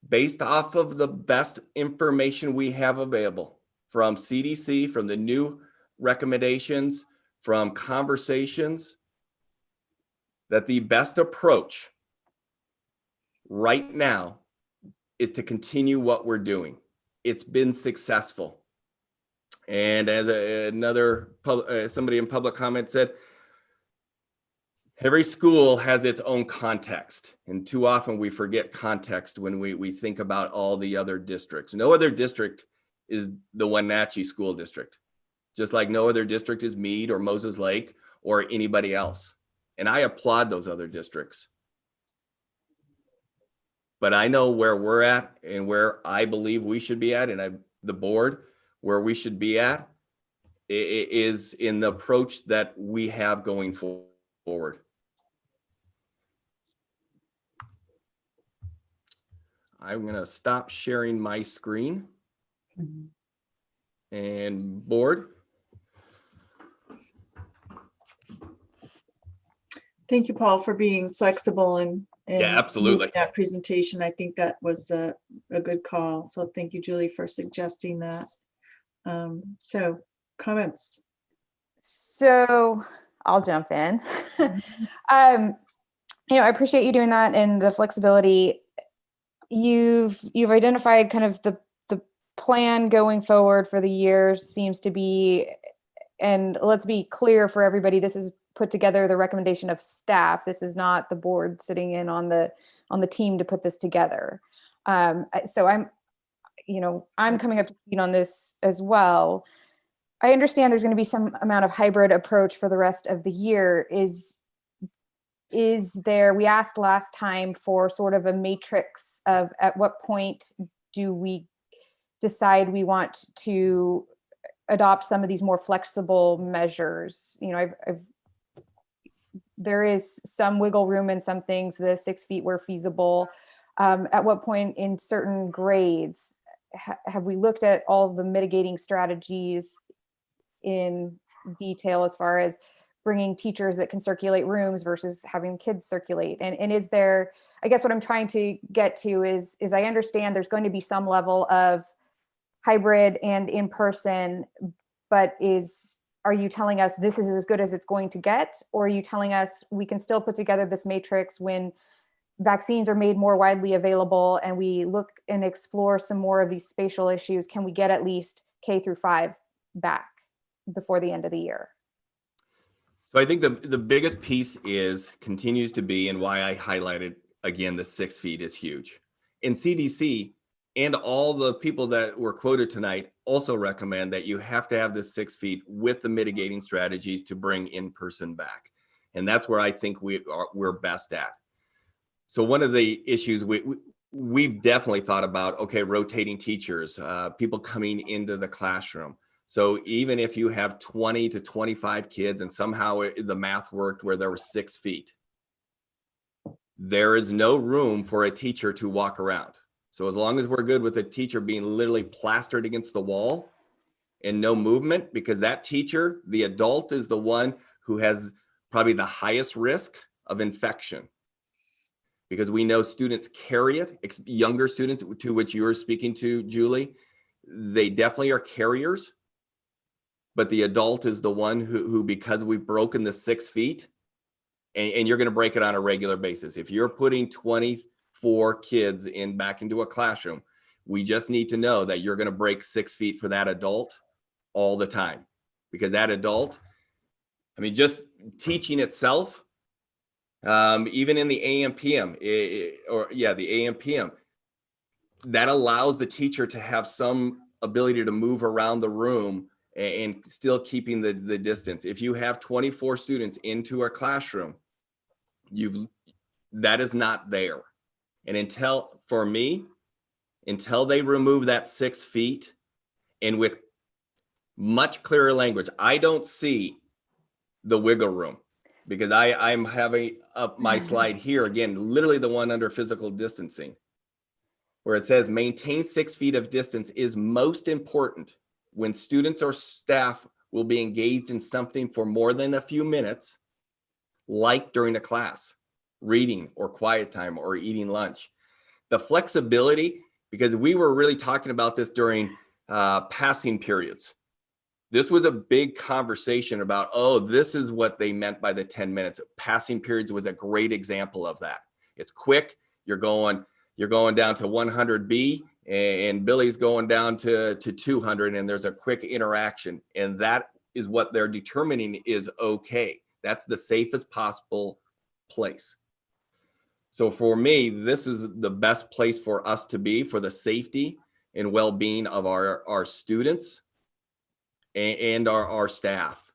based off of the best information we have available from CDC, from the new recommendations, from conversations, that the best approach right now is to continue what we're doing. It's been successful. And as somebody in public comment said, every school has its own context, and too often we forget context when we think about all the other districts. No other district is the Wenatchee School District, just like no other district is Meade or Moses Lake or anybody else. And I applaud those other districts. But I know where we're at and where I believe we should be at, and the board, where we should be at is in the approach that we have going forward. I'm going to stop sharing my screen. And board. Thank you, Paul, for being flexible and yeah, absolutely. moving that presentation. I think that was a good call. So thank you, Julie, for suggesting that. So comments. So I'll jump in. I appreciate you doing that and the flexibility. You've identified kind of the plan going forward for the year seems to be, and let's be clear for everybody, this is put together the recommendation of staff. This is not the board sitting in on the team to put this together. So I'm coming up to speed on this as well. I understand there's going to be some amount of hybrid approach for the rest of the year. Is there, we asked last time for sort of a matrix of at what point do we decide we want to adopt some of these more flexible measures? There is some wiggle room in some things, the 6 feet were feasible. At what point in certain grades have we looked at all the mitigating strategies in detail as far as bringing teachers that can circulate rooms versus having kids circulate? And is there, I guess what I'm trying to get to is I understand there's going to be some level of hybrid and in-person, but are you telling us this is as good as it's going to get? Or are you telling us we can still put together this matrix when vaccines are made more widely available and we look and explore some more of these spatial issues? Can we get at least K through 5 back before the end of the year? So I think the biggest piece continues to be, and why I highlighted again, the 6 feet is huge. In CDC and all the people that were quoted tonight also recommend that you have to have the 6 feet with the mitigating strategies to bring in-person back. And that's where I think we're best at. So one of the issues we've definitely thought about, okay, rotating teachers, people coming into the classroom. So even if you have 20 to 25 kids and somehow the math worked where there were 6 feet, there is no room for a teacher to walk around. So as long as we're good with a teacher being literally plastered against the wall and no movement, because that teacher, the adult, is the one who has probably the highest risk of infection. Because we know students carry it, younger students, to which you were speaking to, Julie, they definitely are carriers. But the adult is the one who because we've broken the 6 feet, and you're going to break it on a regular basis. If you're putting 24 kids back into a classroom, we just need to know that you're going to break 6 feet for that adult all the time. Because that adult, I mean, just teaching itself, Even in the AM PM, the AM PM, that allows the teacher to have some ability to move around the room and still keeping the distance. If you have 24 students into a classroom, that is not there. And until they remove that 6 feet, and with much clearer language, I don't see the wiggle room, because I'm having up my slide here again, literally the one under physical distancing, where it says maintain 6 feet of distance is most important when students or staff will be engaged in something for more than a few minutes, like during a class, reading or quiet time or eating lunch. The flexibility, because we were really talking about this during passing periods. This was a big conversation about, oh, this is what they meant by the 10 minutes. Passing periods was a great example of that. It's quick. You're going down to 100B and Billy's going down to 200, and there's a quick interaction. And that is what they're determining is okay. That's the safest possible place. So for me, this is the best place for us to be for the safety and well-being of our students and our staff.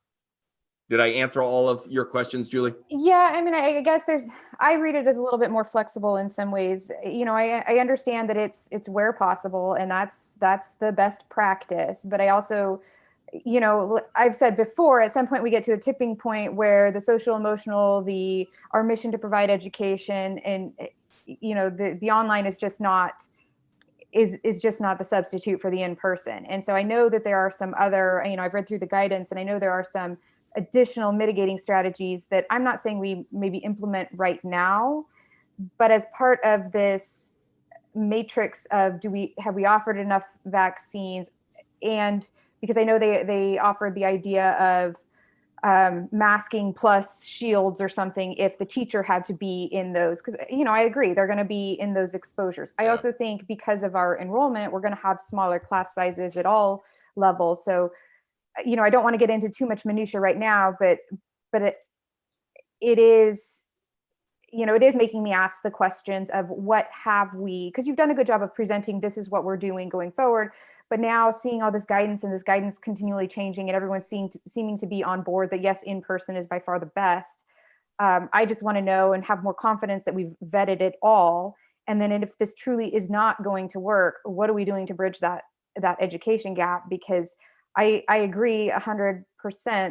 Did I answer all of your questions, Julie? Yeah, I mean, I guess I read it as a little bit more flexible in some ways. You know, I understand that it's where possible, and that's the best practice. But I also, you know, I've said before, at some point we get to a tipping point where the social, emotional, our mission to provide education, and you know, the online is just not the substitute for the in-person. And so I know that there are some other, you know, I've read through the guidance, and I know there are some additional mitigating strategies that I'm not saying we maybe implement right now, but as part of this matrix of have we offered enough vaccines? And because I know they offered the idea of masking plus shields or something if the teacher had to be in those, because, you know, I agree, they're going to be in those exposures. I also think because of our enrollment, we're going to have smaller class sizes at all levels. So, you know, I don't want to get into too much minutia right now, but it is, you know, it is making me ask the questions of what have we, because you've done a good job of presenting, this is what we're doing going forward. But now seeing all this guidance and this guidance continually changing and everyone's seeming to be on board that yes, in person is by far the best. I just want to know and have more confidence that we've vetted it all. And then if this truly is not going to work, what are we doing to bridge that education gap? Because I agree 100%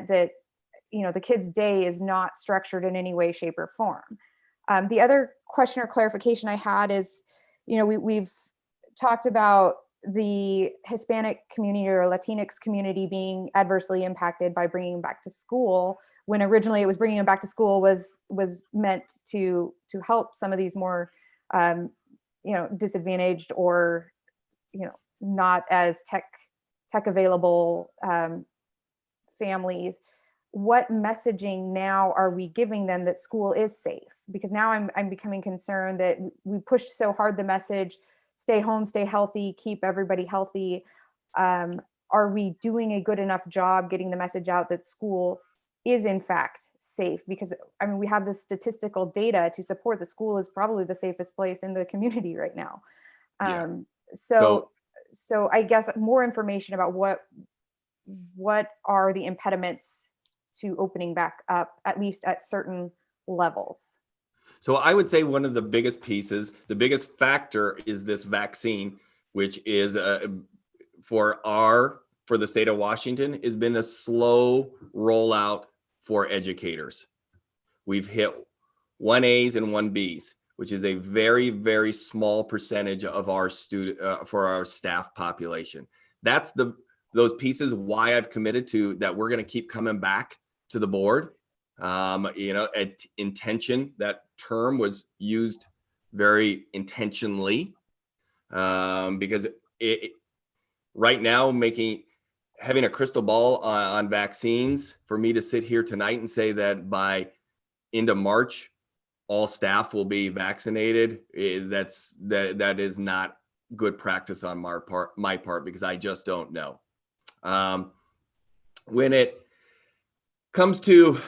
that, you know, the kid's day is not structured in any way, shape, or form. The other question or clarification I had is, you know, we've talked about the Hispanic community or Latinx community being adversely impacted by bringing them back to school, when originally it was bringing them back to school was meant to help some of these more, you know, disadvantaged or, you know, not as tech available families. What messaging now are we giving them that school is safe? Because now I'm becoming concerned that we push so hard the message, stay home, stay healthy, keep everybody healthy. Are we doing a good enough job getting the message out that school is in fact safe? Because I mean, we have the statistical data to support that school is probably the safest place in the community right now. So I guess more information about what are the impediments to opening back up, at least at certain levels. So I would say one of the biggest pieces, the biggest factor is this vaccine, which is for the state of Washington has been a slow rollout for educators. We've hit 1As and 1Bs, which is a very, very small percentage of our for our staff population. That's those pieces why I've committed to that we're going to keep coming back to the board. You know, intention, that term was used very intentionally because right now having a crystal ball on vaccines, for me to sit here tonight and say that by end of March, all staff will be vaccinated, that is not good practice on my part, because I just don't know. When it comes to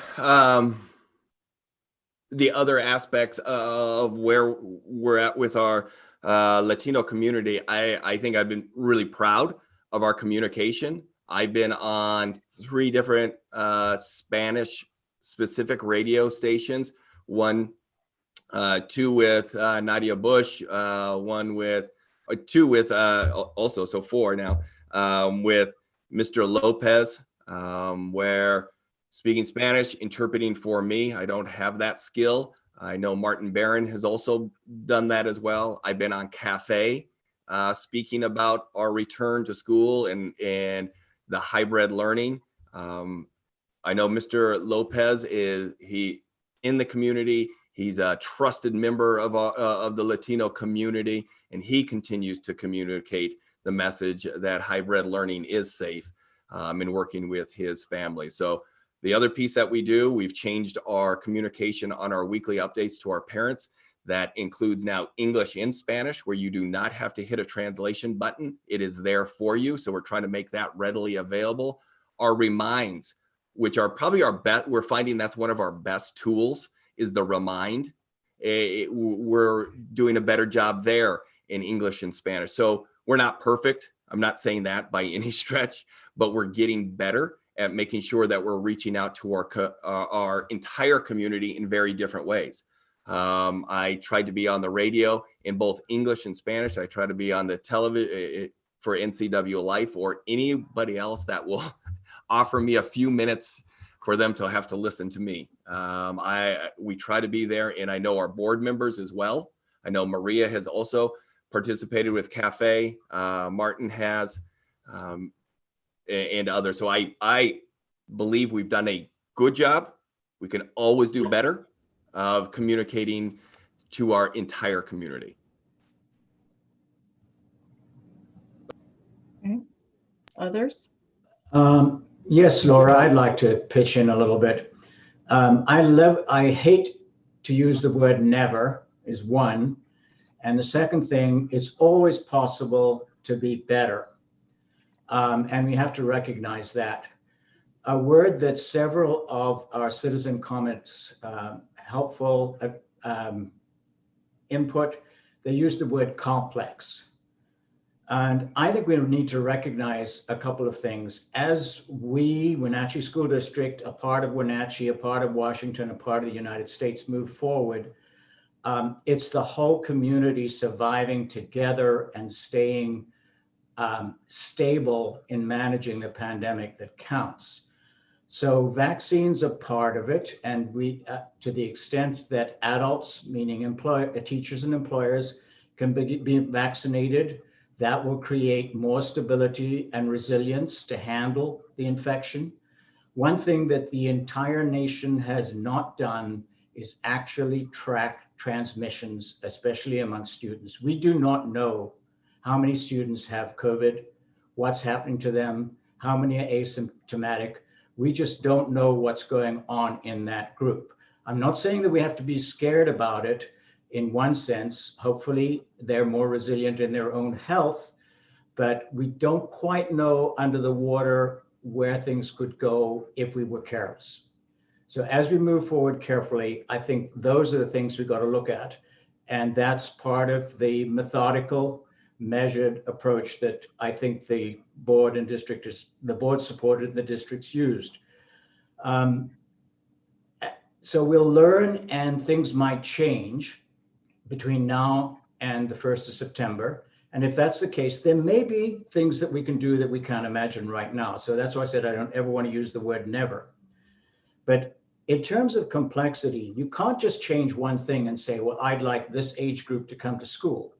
the other aspects of where we're at with our Latino community, I think I've been really proud of our communication. I've been on 3 different Spanish specific radio stations, 2 with Nadia Bush, 2 with also, so 4 now, with Mr. Lopez, where speaking Spanish, interpreting for me. I don't have that skill. I know Martin Barron has also done that as well. I've been on Cafe, speaking about our return to school and the hybrid learning. I know Mr. Lopez is in the community. He's a trusted member of the Latino community, and he continues to communicate the message that hybrid learning is safe, in working with his family. So the other piece that we do, we've changed our communication on our weekly updates to our parents. That includes now English and Spanish, where you do not have to hit a translation button. It is there for you. So we're trying to make that readily available. Our reminds, which are probably our best, we're finding that's one of our best tools, is the remind. We're doing a better job there in English and Spanish. So we're not perfect. I'm not saying that by any stretch, but we're getting better at making sure that we're reaching out to our entire community in very different ways. I tried to be on the radio in both English and Spanish. I try to be on the television for NCW Life or anybody else that will offer me a few minutes for them to have to listen to me. We try to be there, and I know our board members as well. I know Maria has also participated with Cafe. Martin has, and others. So I believe we've done a good job. We can always do better of communicating to our entire community. Okay. Others? Yes, Laura, I'd like to pitch in a little bit. I hate to use the word never is one. And the second thing, it's always possible to be better. And we have to recognize that. A word that several of our citizen comments, helpful input, they use the word complex. And I think we need to recognize a couple of things. As we, Wenatchee School District, a part of Wenatchee, a part of Washington, a part of the United States, move forward, it's the whole community surviving together and staying stable in managing the pandemic that counts. So vaccines are part of it, and we, to the extent that adults, meaning teachers and employers, can be vaccinated, that will create more stability and resilience to handle the infection. One thing that the entire nation has not done is actually track transmissions, especially among students. We do not know how many students have COVID, what's happening to them, how many are asymptomatic. We just don't know what's going on in that group. I'm not saying that we have to be scared about it. In one sense, hopefully they're more resilient in their own health, but we don't quite know under the water where things could go if we were careless. So as we move forward carefully, I think those are the things we've got to look at. And that's part of the methodical, measured approach that I think the board and district the board supported, the districts used. So we'll learn, and things might change between now and the 1st of September. And if that's the case, there may be things that we can do that we can't imagine right now. So that's why I said I don't ever want to use the word never. But in terms of complexity, you can't just change one thing and say, well, I'd like this age group to come to school.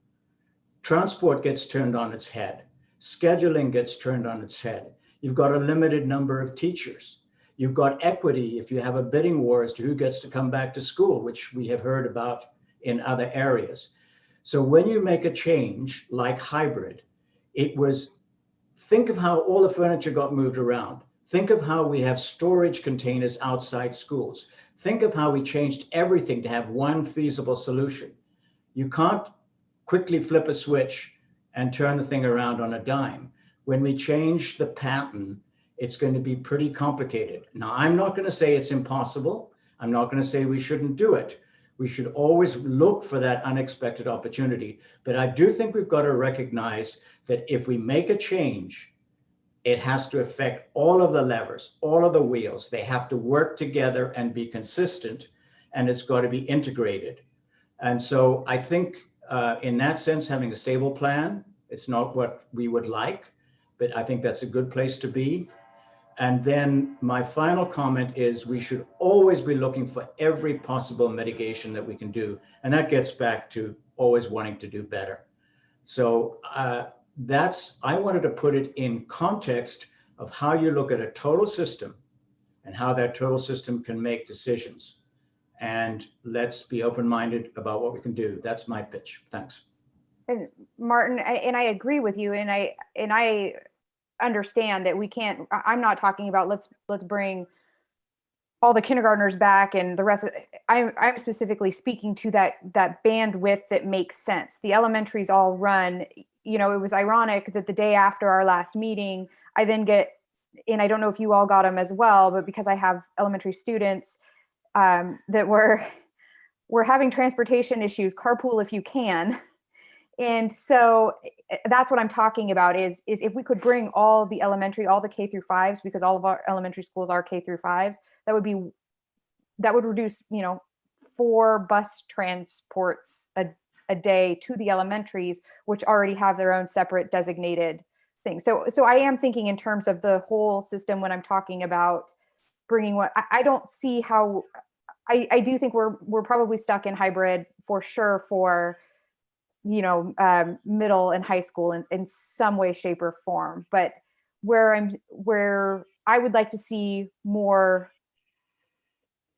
Transport gets turned on its head. Scheduling gets turned on its head. You've got a limited number of teachers. You've got equity if you have a bidding war as to who gets to come back to school, which we have heard about in other areas. So when you make a change like hybrid, think of how all the furniture got moved around. Think of how we have storage containers outside schools. Think of how we changed everything to have one feasible solution. You can't quickly flip a switch and turn the thing around on a dime. When we change the pattern, it's going to be pretty complicated. Now, I'm not going to say it's impossible. I'm not going to say we shouldn't do it. We should always look for that unexpected opportunity. But I do think we've got to recognize that if we make a change, it has to affect all of the levers, all of the wheels. They have to work together and be consistent, and it's got to be integrated. And so I think in that sense, having a stable plan, it's not what we would like, but I think that's a good place to be. And then my final comment is we should always be looking for every possible mitigation that we can do. And that gets back to always wanting to do better. So I wanted to put it in context of how you look at a total system and how that total system can make decisions. And let's be open-minded about what we can do. That's my pitch. Thanks. And Martin, I agree with you, and I understand that we can't. I'm not talking about let's bring all the kindergartners back and the rest of. I'm specifically speaking to that bandwidth that makes sense. The elementaries all run. You know, it was ironic that the day after our last meeting, I then get, and I don't know if you all got them as well, but because I have elementary students that we're having transportation issues, carpool if you can. And so that's what I'm talking about is if we could bring all the elementary, all the K through 5s, because all of our elementary schools are K through 5s, that would reduce, 4 bus transports a day to the elementaries, which already have their own separate designated things. So I am thinking in terms of the whole system when I'm talking about bringing what I don't see how. I do think we're probably stuck in hybrid for sure for middle and high school in some way, shape, or form. But where I would like to see more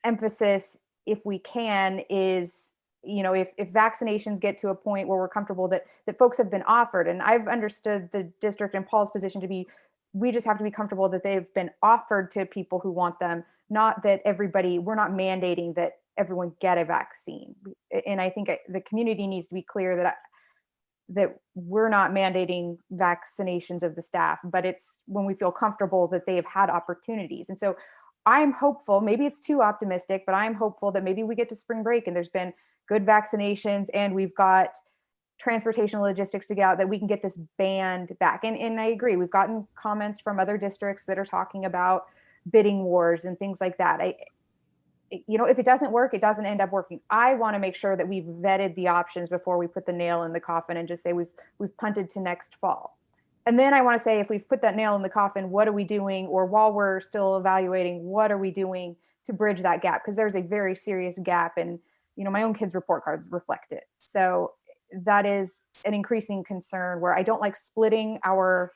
emphasis, if we can, is if vaccinations get to a point where we're comfortable that folks have been offered, and I've understood the district and Paul's position to be, we just have to be comfortable that they've been offered to people who want them, not that we're not mandating that everyone get a vaccine. And I think the community needs to be clear that we're not mandating vaccinations of the staff, but it's when we feel comfortable that they have had opportunities. And so I'm hopeful, maybe it's too optimistic, but I'm hopeful that maybe we get to spring break and there's been good vaccinations and we've got transportation logistics to get out, that we can get this band back. And I agree, we've gotten comments from other districts that are talking about bidding wars and things like that. If it doesn't work, it doesn't end up working. I want to make sure that we've vetted the options before we put the nail in the coffin and just say we've punted to next fall. And then I want to say, if we've put that nail in the coffin, what are we doing? Or while we're still evaluating, what are we doing to bridge that gap? Because there's a very serious gap, and my own kids' report cards reflect it. So that is an increasing concern where I don't like splitting our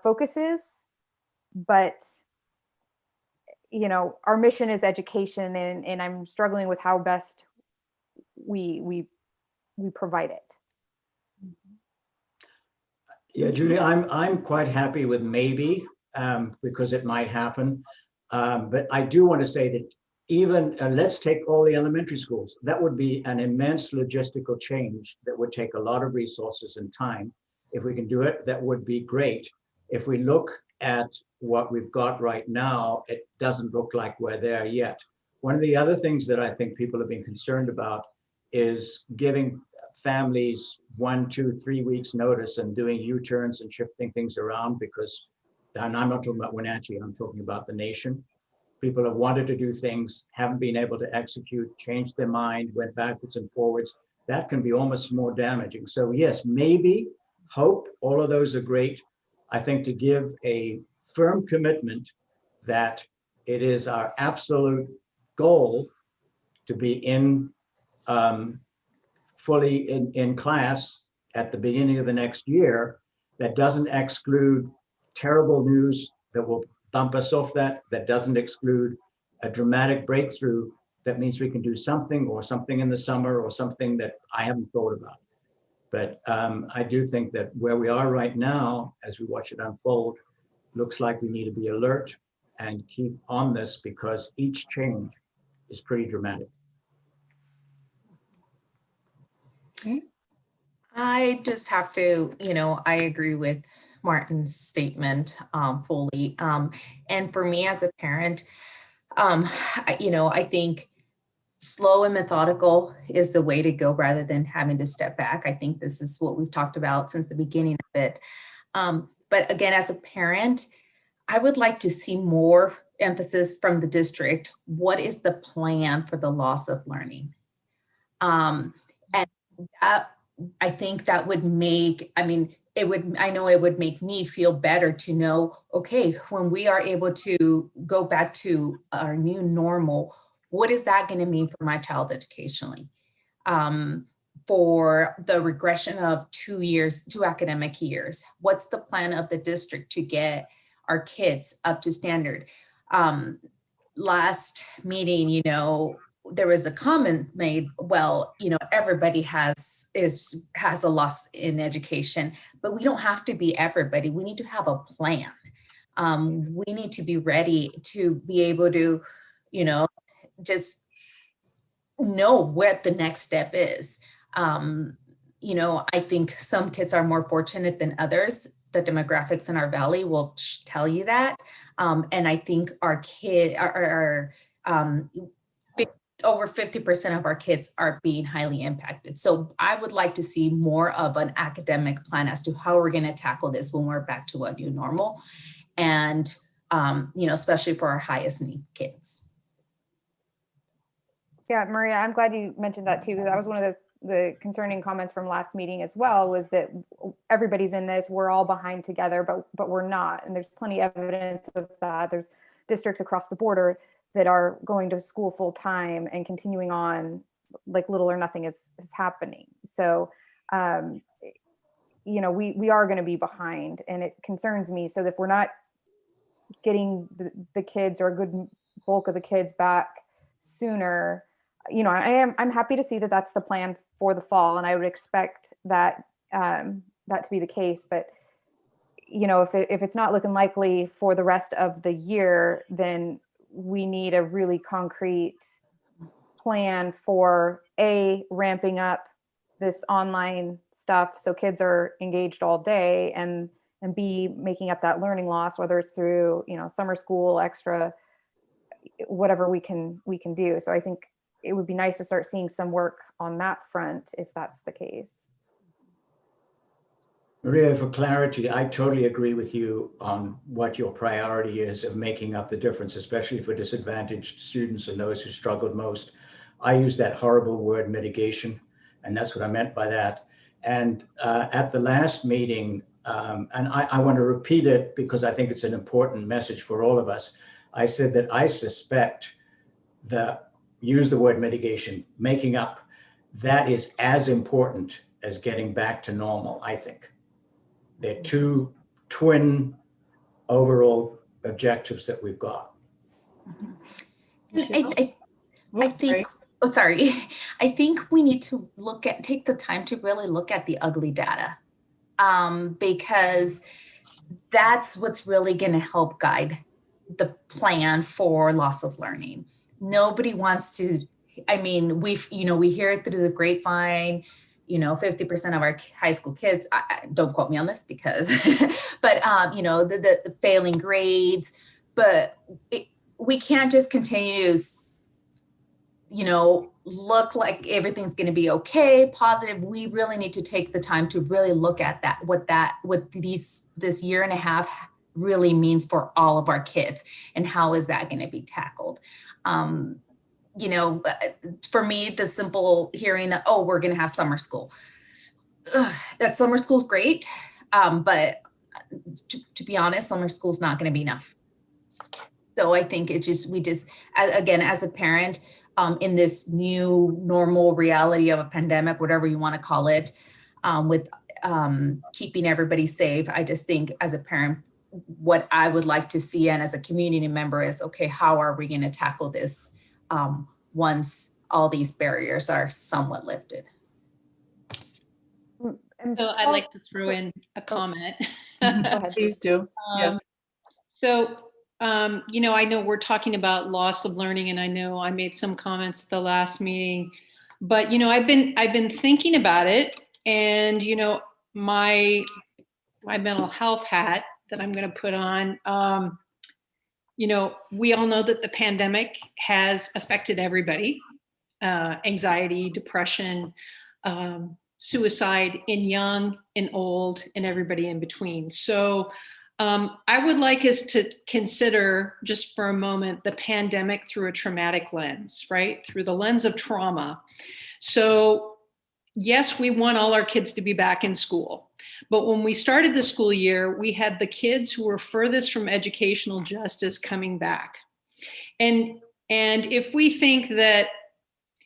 focuses, but our mission is education, and I'm struggling with how best we provide it. Yeah, Julie, I'm quite happy with maybe, because it might happen. But I do want to say that even let's take all the elementary schools. That would be an immense logistical change that would take a lot of resources and time. If we can do it, that would be great. If we look at what we've got right now, it doesn't look like we're there yet. One of the other things that I think people have been concerned about is giving families 1, 2, 3 weeks notice and doing U-turns and shifting things around, because, and I'm not talking about Wenatchee, I'm talking about the nation. People have wanted to do things, haven't been able to execute, changed their mind, went backwards and forwards. That can be almost more damaging. So yes, maybe, hope, all of those are great. I think to give a firm commitment that it is our absolute goal to be fully in class at the beginning of the next year, that doesn't exclude terrible news that will bump us off that doesn't exclude a dramatic breakthrough that means we can do something, or something in the summer, or something that I haven't thought about. But I do think that where we are right now, as we watch it unfold, looks like we need to be alert and keep on this, because each change is pretty dramatic. I just have to, I agree with Martin's statement fully. And for me as a parent, I think slow and methodical is the way to go rather than having to step back. I think this is what we've talked about since the beginning of it. But again, as a parent, I would like to see more emphasis from the district. What is the plan for the loss of learning? And that, I think that would make, I know it would make me feel better to know, okay, when we are able to go back to our new normal, what is that going to mean for my child educationally? For the regression of 2 academic years, what's the plan of the district to get our kids up to standard? Last meeting, there was a comment made, well, everybody has a loss in education, but we don't have to be everybody. We need to have a plan. We need to be ready to be able to, just know what the next step is. I think some kids are more fortunate than others. The demographics in our valley will tell you that. And I think our over 50% of our kids are being highly impacted. So I would like to see more of an academic plan as to how we're going to tackle this when we're back to a new normal. And, especially for our highest need kids. Yeah, Maria, I'm glad you mentioned that too. That was one of the concerning comments from last meeting as well, was that everybody's in this, we're all behind together, but we're not. And there's plenty of evidence of that. There's districts across the border that are going to school full time and continuing on like little or nothing is happening. So, we are going to be behind, and it concerns me. So if we're not getting the kids or a good bulk of the kids back sooner, I'm happy to see that that's the plan for the fall, and I would expect that that to be the case. But if it's not looking likely for the rest of the year, then we need a really concrete plan for ramping up this online stuff so kids are engaged all day, and B, making up that learning loss, whether it's through summer school, extra, whatever we can do. So I think it would be nice to start seeing some work on that front if that's the case. Maria, for clarity, I totally agree with you on what your priority is of making up the difference, especially for disadvantaged students and those who struggled most. I use that horrible word mitigation, and that's what I meant by that. And at the last meeting, and I want to repeat it because I think it's an important message for all of us. I said that I suspect use the word mitigation, making up, that is as important as getting back to normal, I think. They're two twin overall objectives that we've got. I think, I think we need to take the time to really look at the ugly data, because that's what's really going to help guide the plan for loss of learning. Nobody wants to, we hear it through the grapevine, 50% of our high school kids, don't quote me on this because, but the failing grades, but we can't just continue to, look like everything's going to be okay, positive. We really need to take the time to really look at what this year and a half really means for all of our kids, and how is that going to be tackled. For me, the simple hearing that, oh, we're going to have summer school. That summer school's great, but to be honest, summer school's not going to be enough. So I think again, as a parent, in this new normal reality of a pandemic, whatever you want to call it, with keeping everybody safe, I just think as a parent, what I would like to see, and as a community member, is, okay, how are we going to tackle this once all these barriers are somewhat lifted? So I'd like to throw in a comment. Go ahead. Please do. Yes. So, I know we're talking about loss of learning, and I know I made some comments at the last meeting, but, I've been thinking about it, and, my mental health hat that I'm going to put on, we all know that the pandemic has affected everybody. anxiety, depression, suicide in young and old and everybody in between. So I would like us to consider just for a moment the pandemic through a traumatic lens, right? Through the lens of trauma. So yes, we want all our kids to be back in school. But when we started the school year, we had the kids who were furthest from educational justice coming back. And if we think that,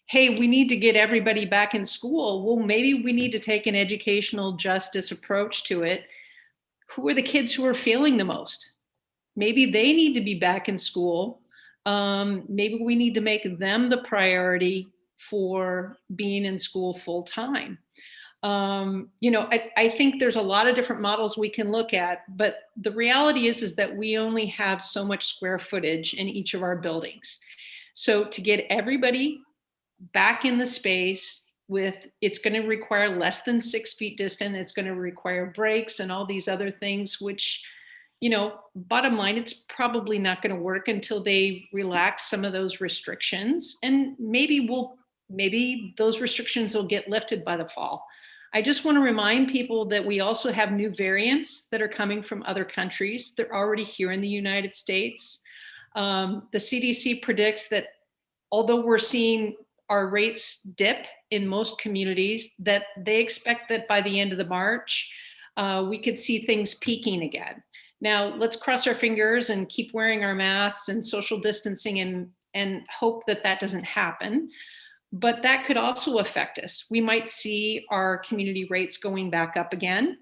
hey, we need to get everybody back in school, well, maybe we need to take an educational justice approach to it. Who are the kids who are failing the most? Maybe they need to be back in school. Maybe we need to make them the priority for being in school full time. I think there's a lot of different models we can look at, but the reality is that we only have so much square footage in each of our buildings. So to get everybody back in the space it's going to require less than 6 feet distance. It's going to require breaks and all these other things, which, bottom line, it's probably not going to work until they relax some of those restrictions. And maybe those restrictions will get lifted by the fall. I just want to remind people that we also have new variants that are coming from other countries. They're already here in the United States. The CDC predicts that although we're seeing our rates dip in most communities, that they expect that by the end of the March, we could see things peaking again. Now, let's cross our fingers and keep wearing our masks and social distancing and hope that that doesn't happen. But that could also affect us. We might see our community rates going back up again,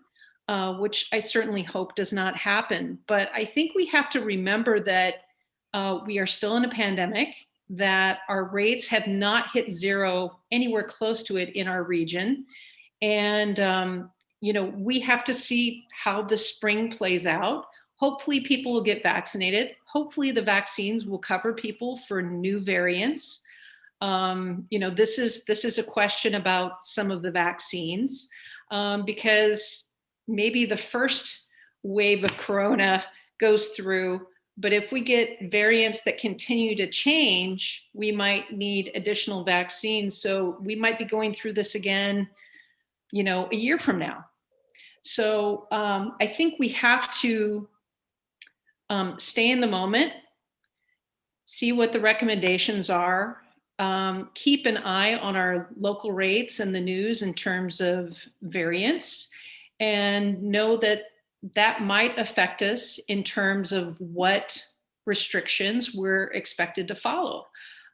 which I certainly hope does not happen. But I think we have to remember that we are still in a pandemic, that our rates have not hit zero anywhere close to it in our region. And, we have to see how the spring plays out. Hopefully people will get vaccinated. Hopefully the vaccines will cover people for new variants. This is a question about some of the vaccines, because maybe the first wave of corona goes through, but if we get variants that continue to change, we might need additional vaccines. So we might be going through this again, a year from now. So I think we have to stay in the moment, see what the recommendations are, keep an eye on our local rates and the news in terms of variants, and know that that might affect us in terms of what restrictions we're expected to follow.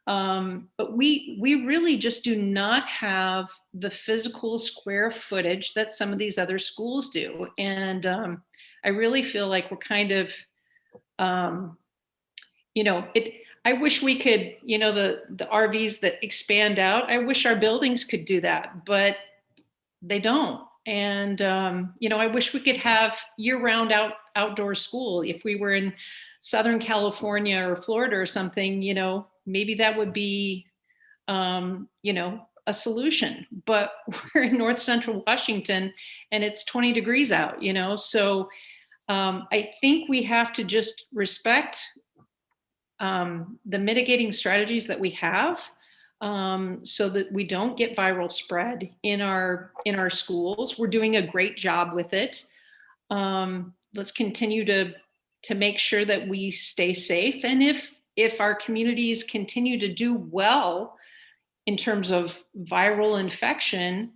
But we really just do not have the physical square footage that some of these other schools do. And I really feel like we're kind of, I wish we could, the RVs that expand out, I wish our buildings could do that, but they don't. And, I wish we could have year-round outdoor school. If we were in Southern California or Florida or something, maybe that would be, a solution. But we're in North Central Washington and it's 20 degrees out, so I think we have to just respect the mitigating strategies that we have, so that we don't get viral spread in our schools. We're doing a great job with it. Let's continue to make sure that we stay safe. And if our communities continue to do well in terms of viral infection,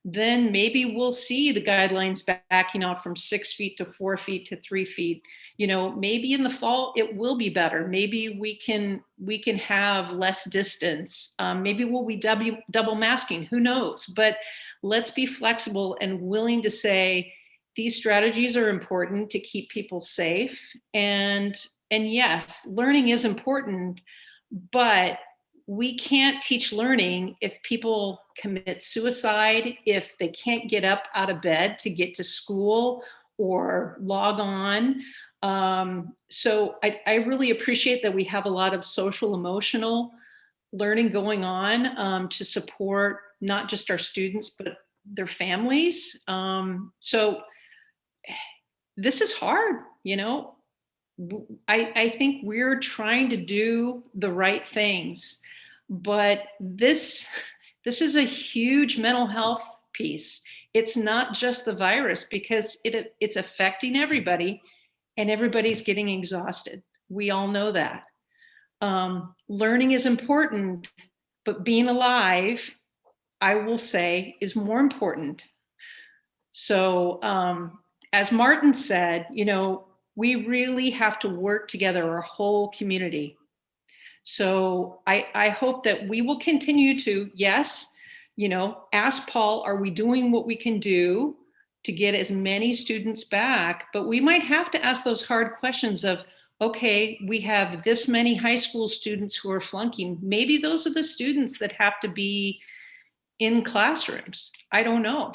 then maybe we'll see the guidelines backing off from 6 feet to 4 feet to 3 feet. Maybe in the fall it will be better. Maybe we can have less distance. Maybe we'll be double masking. Who knows? But let's be flexible and willing to say these strategies are important to keep people safe. And yes, learning is important, but we can't teach learning if people commit suicide, if they can't get up out of bed to get to school or log on. So I really appreciate that we have a lot of social emotional learning going on to support not just our students, but their families. So this is hard, I think we're trying to do the right things, But this is a huge mental health piece. It's not just the virus, because it's affecting everybody, and everybody's getting exhausted. We all know that. Learning is important, but being alive, I will say, is more important. So as Martin said, we really have to work together, our whole community. So I hope that we will continue to, yes, ask Paul, are we doing what we can do to get as many students back? But we might have to ask those hard questions of, okay, we have this many high school students who are flunking. Maybe those are the students that have to be in classrooms. I don't know.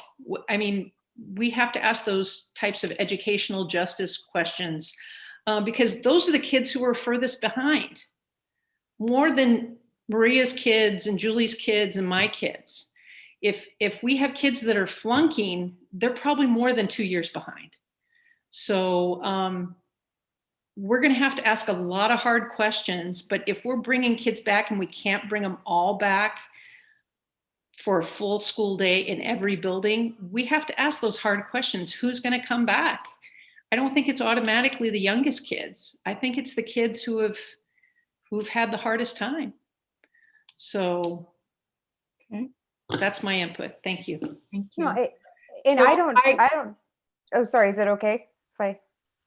I mean, we have to ask those types of educational justice questions because those are the kids who are furthest behind, more than Maria's kids and Julie's kids and my kids. If we have kids that are flunking, they're probably more than 2 years behind. So we're going to have to ask a lot of hard questions, but if we're bringing kids back and we can't bring them all back for a full school day in every building, we have to ask those hard questions. Who's going to come back? I don't think it's automatically the youngest kids. I think it's the kids who've had the hardest time. So okay, that's my input. Thank you. Thank you. No, and So I don't, oh, sorry. Is it okay if I?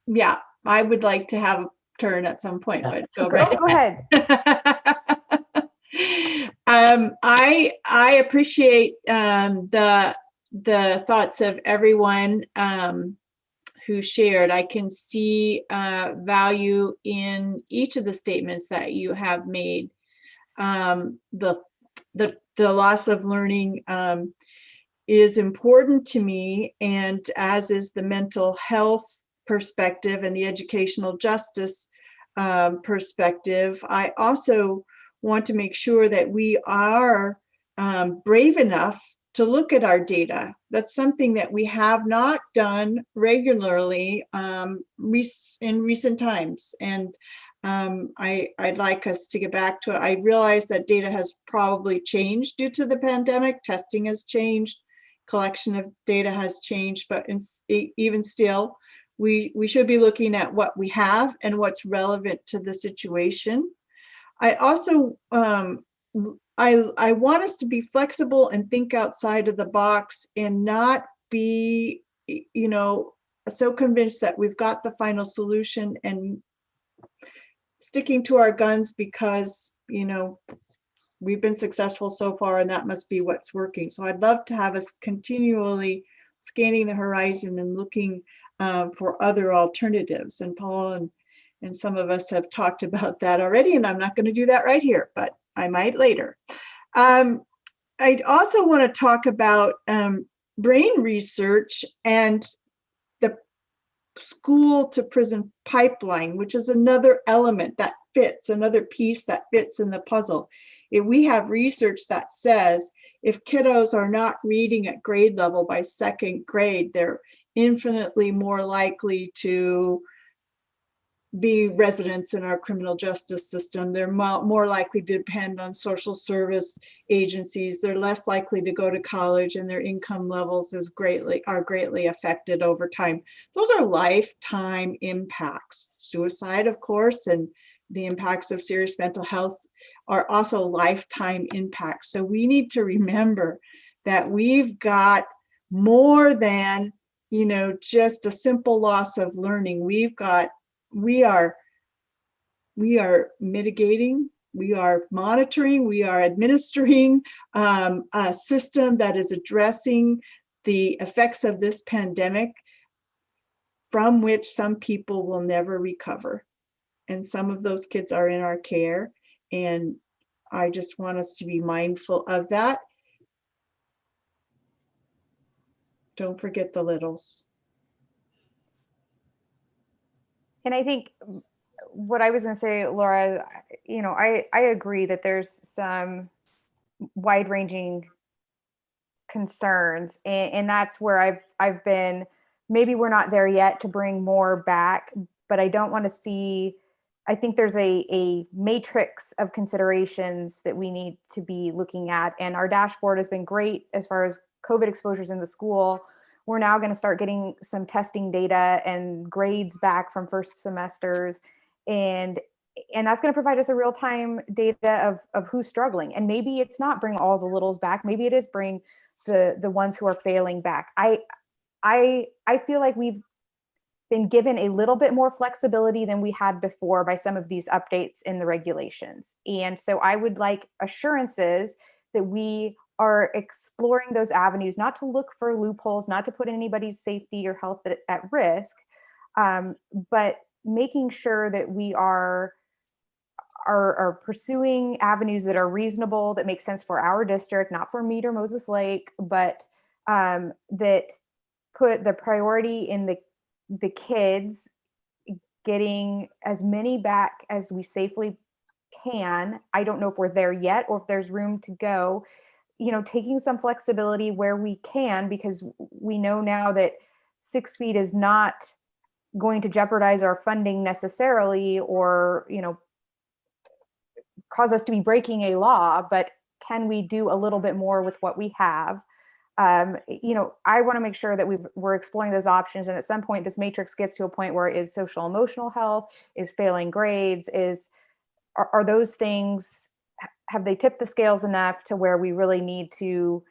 Yeah, I would like to have a turn at some point, but go right Go ahead. I appreciate the thoughts of everyone who shared. I can see value in each of the statements that you have made. The loss of learning is important to me, and as is the mental health perspective and the educational justice perspective. I also want to make sure that we are brave enough to look at our data. That's something that we have not done regularly in recent times. And I'd like us to get back to it. I realize that data has probably changed due to the pandemic. Testing has changed, collection of data has changed, but even still, we should be looking at what we have and what's relevant to the situation. I also, I want us to be flexible and think outside of the box and not be, so convinced that we've got the final solution and sticking to our guns because, we've been successful so far and that must be what's working. So I'd love to have us continually scanning the horizon and looking for other alternatives. And Paul and some of us have talked about that already, and I'm not going to do that right here, but I might later. I'd also want to talk about brain research and the school to prison pipeline, which is another element that fits, another piece that fits in the puzzle. If we have research that says if kiddos are not reading at grade level by second grade, they're infinitely more likely to be residents in our criminal justice system. They're more likely to depend on social service agencies. They're less likely to go to college, and their income levels are greatly affected over time. Those are lifetime impacts. Suicide, of course, and the impacts of serious mental health are also lifetime impacts. So we need to remember that we've got more than, just a simple loss of learning. We are mitigating, we are monitoring, we are administering a system that is addressing the effects of this pandemic from which some people will never recover. And some of those kids are in our care. And I just want us to be mindful of that. Don't forget the littles. And I think what I was going to say, Laura, I agree that there's some wide-ranging concerns, and that's where I've been. Maybe we're not there yet to bring more back, but I don't want to see I think there's a matrix of considerations that we need to be looking at. And our dashboard has been great as far as COVID exposures in the school. We're now going to start getting some testing data and grades back from first semesters. And that's going to provide us a real-time data of who's struggling. And maybe it's not bring all the littles back. Maybe it is bring the ones who are failing back. I feel like we've been given a little bit more flexibility than we had before by some of these updates in the regulations. And so I would like assurances that we are exploring those avenues, not to look for loopholes, not to put anybody's safety or health at risk, but making sure that we are pursuing avenues that are reasonable, that make sense for our district, not for Meade or Moses Lake, but that put the priority in the kids getting as many back as we safely can. I don't know if we're there yet or if there's room to go, taking some flexibility where we can, because we know now that 6 feet is not going to jeopardize our funding necessarily, or, cause us to be breaking a law, but can we do a little bit more with what we have? I want to make sure that we're exploring those options. And at some point, this matrix gets to a point where is social emotional health, is failing grades, are those things, have they tipped the scales enough to where we really need to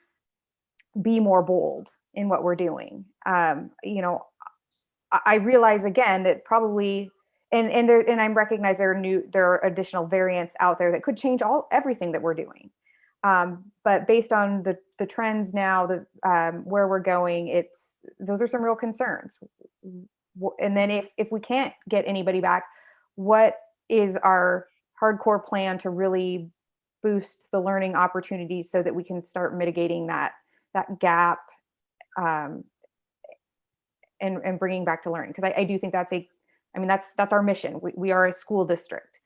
be more bold in what we're doing? I realize again that probably, and I recognize there are additional variants out there that could change everything that we're doing. But based on the trends now, where we're going, those are some real concerns. And then if we can't get anybody back, what is our hardcore plan to really boost the learning opportunities so that we can start mitigating that gap and bringing back to learning? Because I do think that's our mission. We are a school district.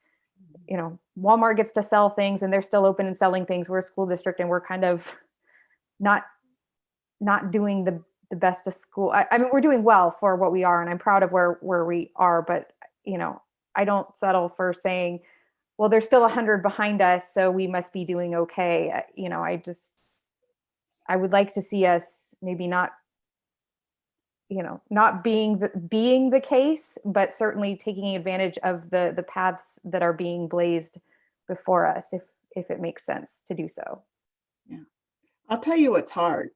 Walmart gets to sell things and they're still open and selling things. We're a school district and we're kind of not doing the best of school. I mean, we're doing well for what we are, and I'm proud of where we are, but I don't settle for saying, well, there's still 100 behind us, so we must be doing okay. I would like to see us maybe not being the case, but certainly taking advantage of the paths that are being blazed before us, if it makes sense to do so. Yeah, I'll tell you what's hard.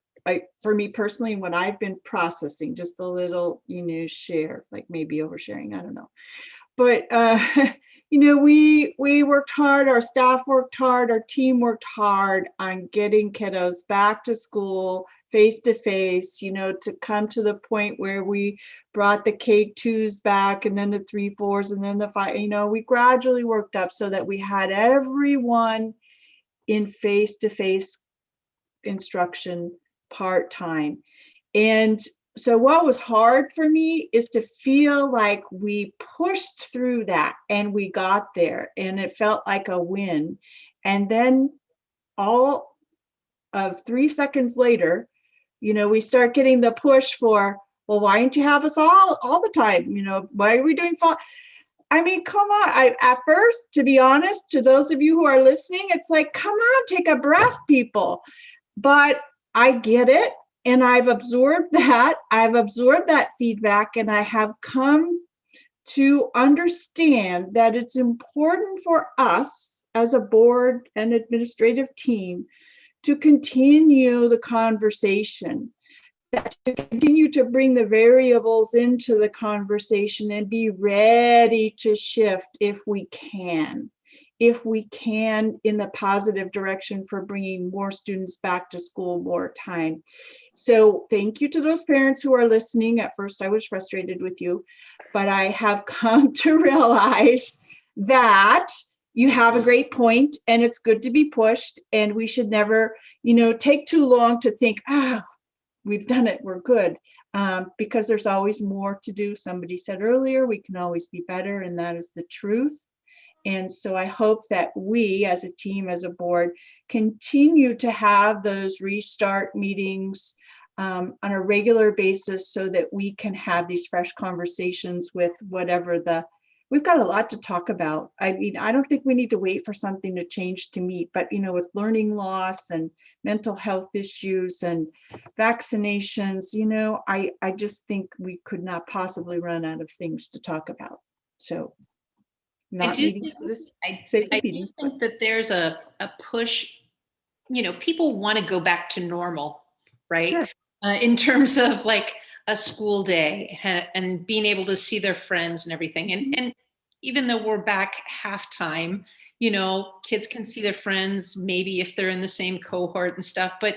For me personally, when I've been processing, just a little, share, like maybe oversharing, I don't know. But, we worked hard, our staff worked hard, our team worked hard on getting kiddos back to school, face to face, to come to the point where we brought the K2s back, and then the 3-4s, and then the 5, we gradually worked up so that we had everyone in face-to-face instruction part-time. And so what was hard for me is to feel like we pushed through that and we got there and it felt like a win. And then all of 3 seconds later, we start getting the push for, well, why didn't you have us all the time? Why are we doing fun? I mean, come on. At first, to be honest, to those of you who are listening, it's like, come on, take a breath, people. But I get it. And I've absorbed that. I've absorbed that feedback, and I have come to understand that it's important for us as a board and administrative team to continue the conversation, to continue to bring the variables into the conversation and be ready to shift if we can in the positive direction for bringing more students back to school more time. So thank you to those parents who are listening. At first I was frustrated with you, but I have come to realize that you have a great point and it's good to be pushed, and we should never, take too long to think, we've done it, we're good. Because there's always more to do. Somebody said earlier, we can always be better, and that is the truth. And so I hope that we as a team, as a board, continue to have those restart meetings on a regular basis so that we can have these fresh conversations with whatever the we've got a lot to talk about. I mean, I don't think we need to wait for something to change to meet, but with learning loss and mental health issues and vaccinations, I just think we could not possibly run out of things to talk about. So not meetings for this sake of meeting. I do think that there's a push, people want to go back to normal, right? Sure. In terms of like a school day and being able to see their friends and everything. And even though we're back halftime, kids can see their friends, maybe if they're in the same cohort and stuff, but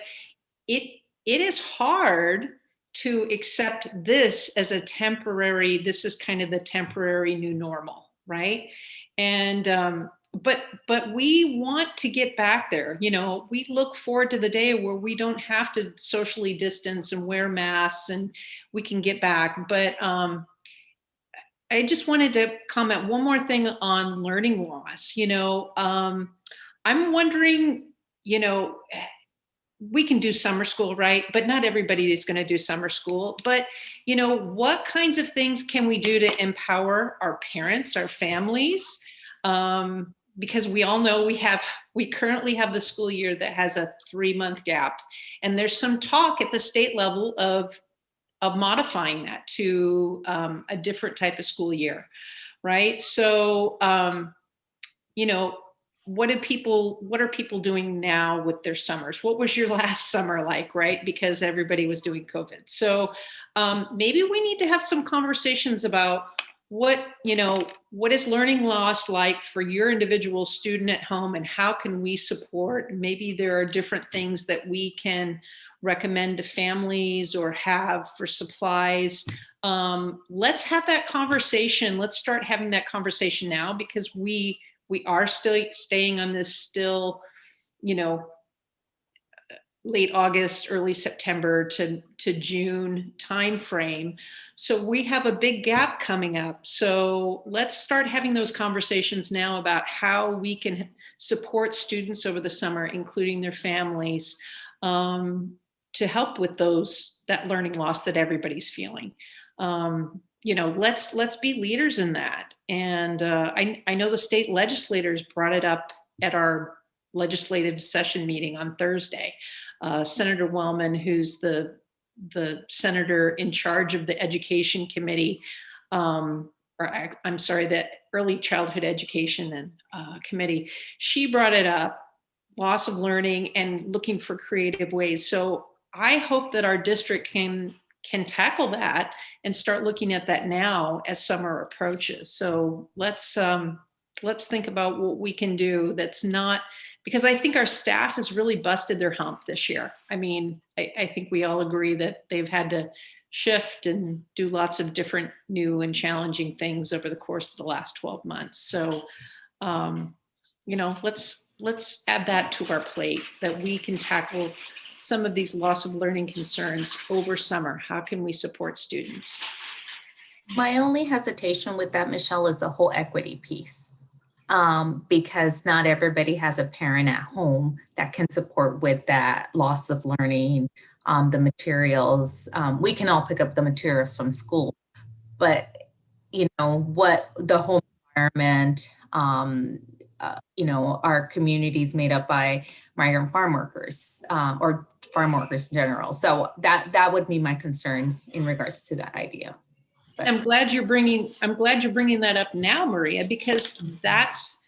it is hard to accept this as this is kind of the temporary new normal, right? And, but we want to get back there. We look forward to the day where we don't have to socially distance and wear masks and we can get back. But I just wanted to comment one more thing on learning loss. I'm wondering, we can do summer school, right? But not everybody is going to do summer school. But, what kinds of things can we do to empower our parents, our families? Because we all know we currently have the school year that has a 3-month gap. And there's some talk at the state level of modifying that to a different type of school year, right? So, what are people doing now with their summers? What was your last summer like, right? Because everybody was doing COVID. So maybe we need to have some conversations about what is learning loss like for your individual student at home, and how can we support? Maybe there are different things that we can recommend to families or have for supplies. Let's have that conversation. Let's start having that conversation now, because we are still staying on this late August, early September to June timeframe. So we have a big gap coming up. So let's start having those conversations now about how we can support students over the summer, including their families, to help with that learning loss that everybody's feeling. Let's be leaders in that. And I know the state legislators brought it up at our legislative session meeting on Thursday. Senator Wellman, who's the senator in charge of the education committee, the early childhood education and committee, she brought it up, loss of learning and looking for creative ways. So I hope that our district can tackle that and start looking at that now as summer approaches. So let's think about what we can do that's not, because I think our staff has really busted their hump this year. I mean, I think we all agree that they've had to shift and do lots of different new and challenging things over the course of the last 12 months. So, let's add that to our plate, that we can tackle some of these loss of learning concerns over summer. How can we support students? My only hesitation with that, Michelle, is the whole equity piece. Because not everybody has a parent at home that can support with that loss of learning, the materials. We can all pick up the materials from school, but what the home environment, our communities made up by migrant farm workers or farm workers in general. So that would be my concern in regards to that idea. But I'm glad you're bringing that up now, Maria, because that's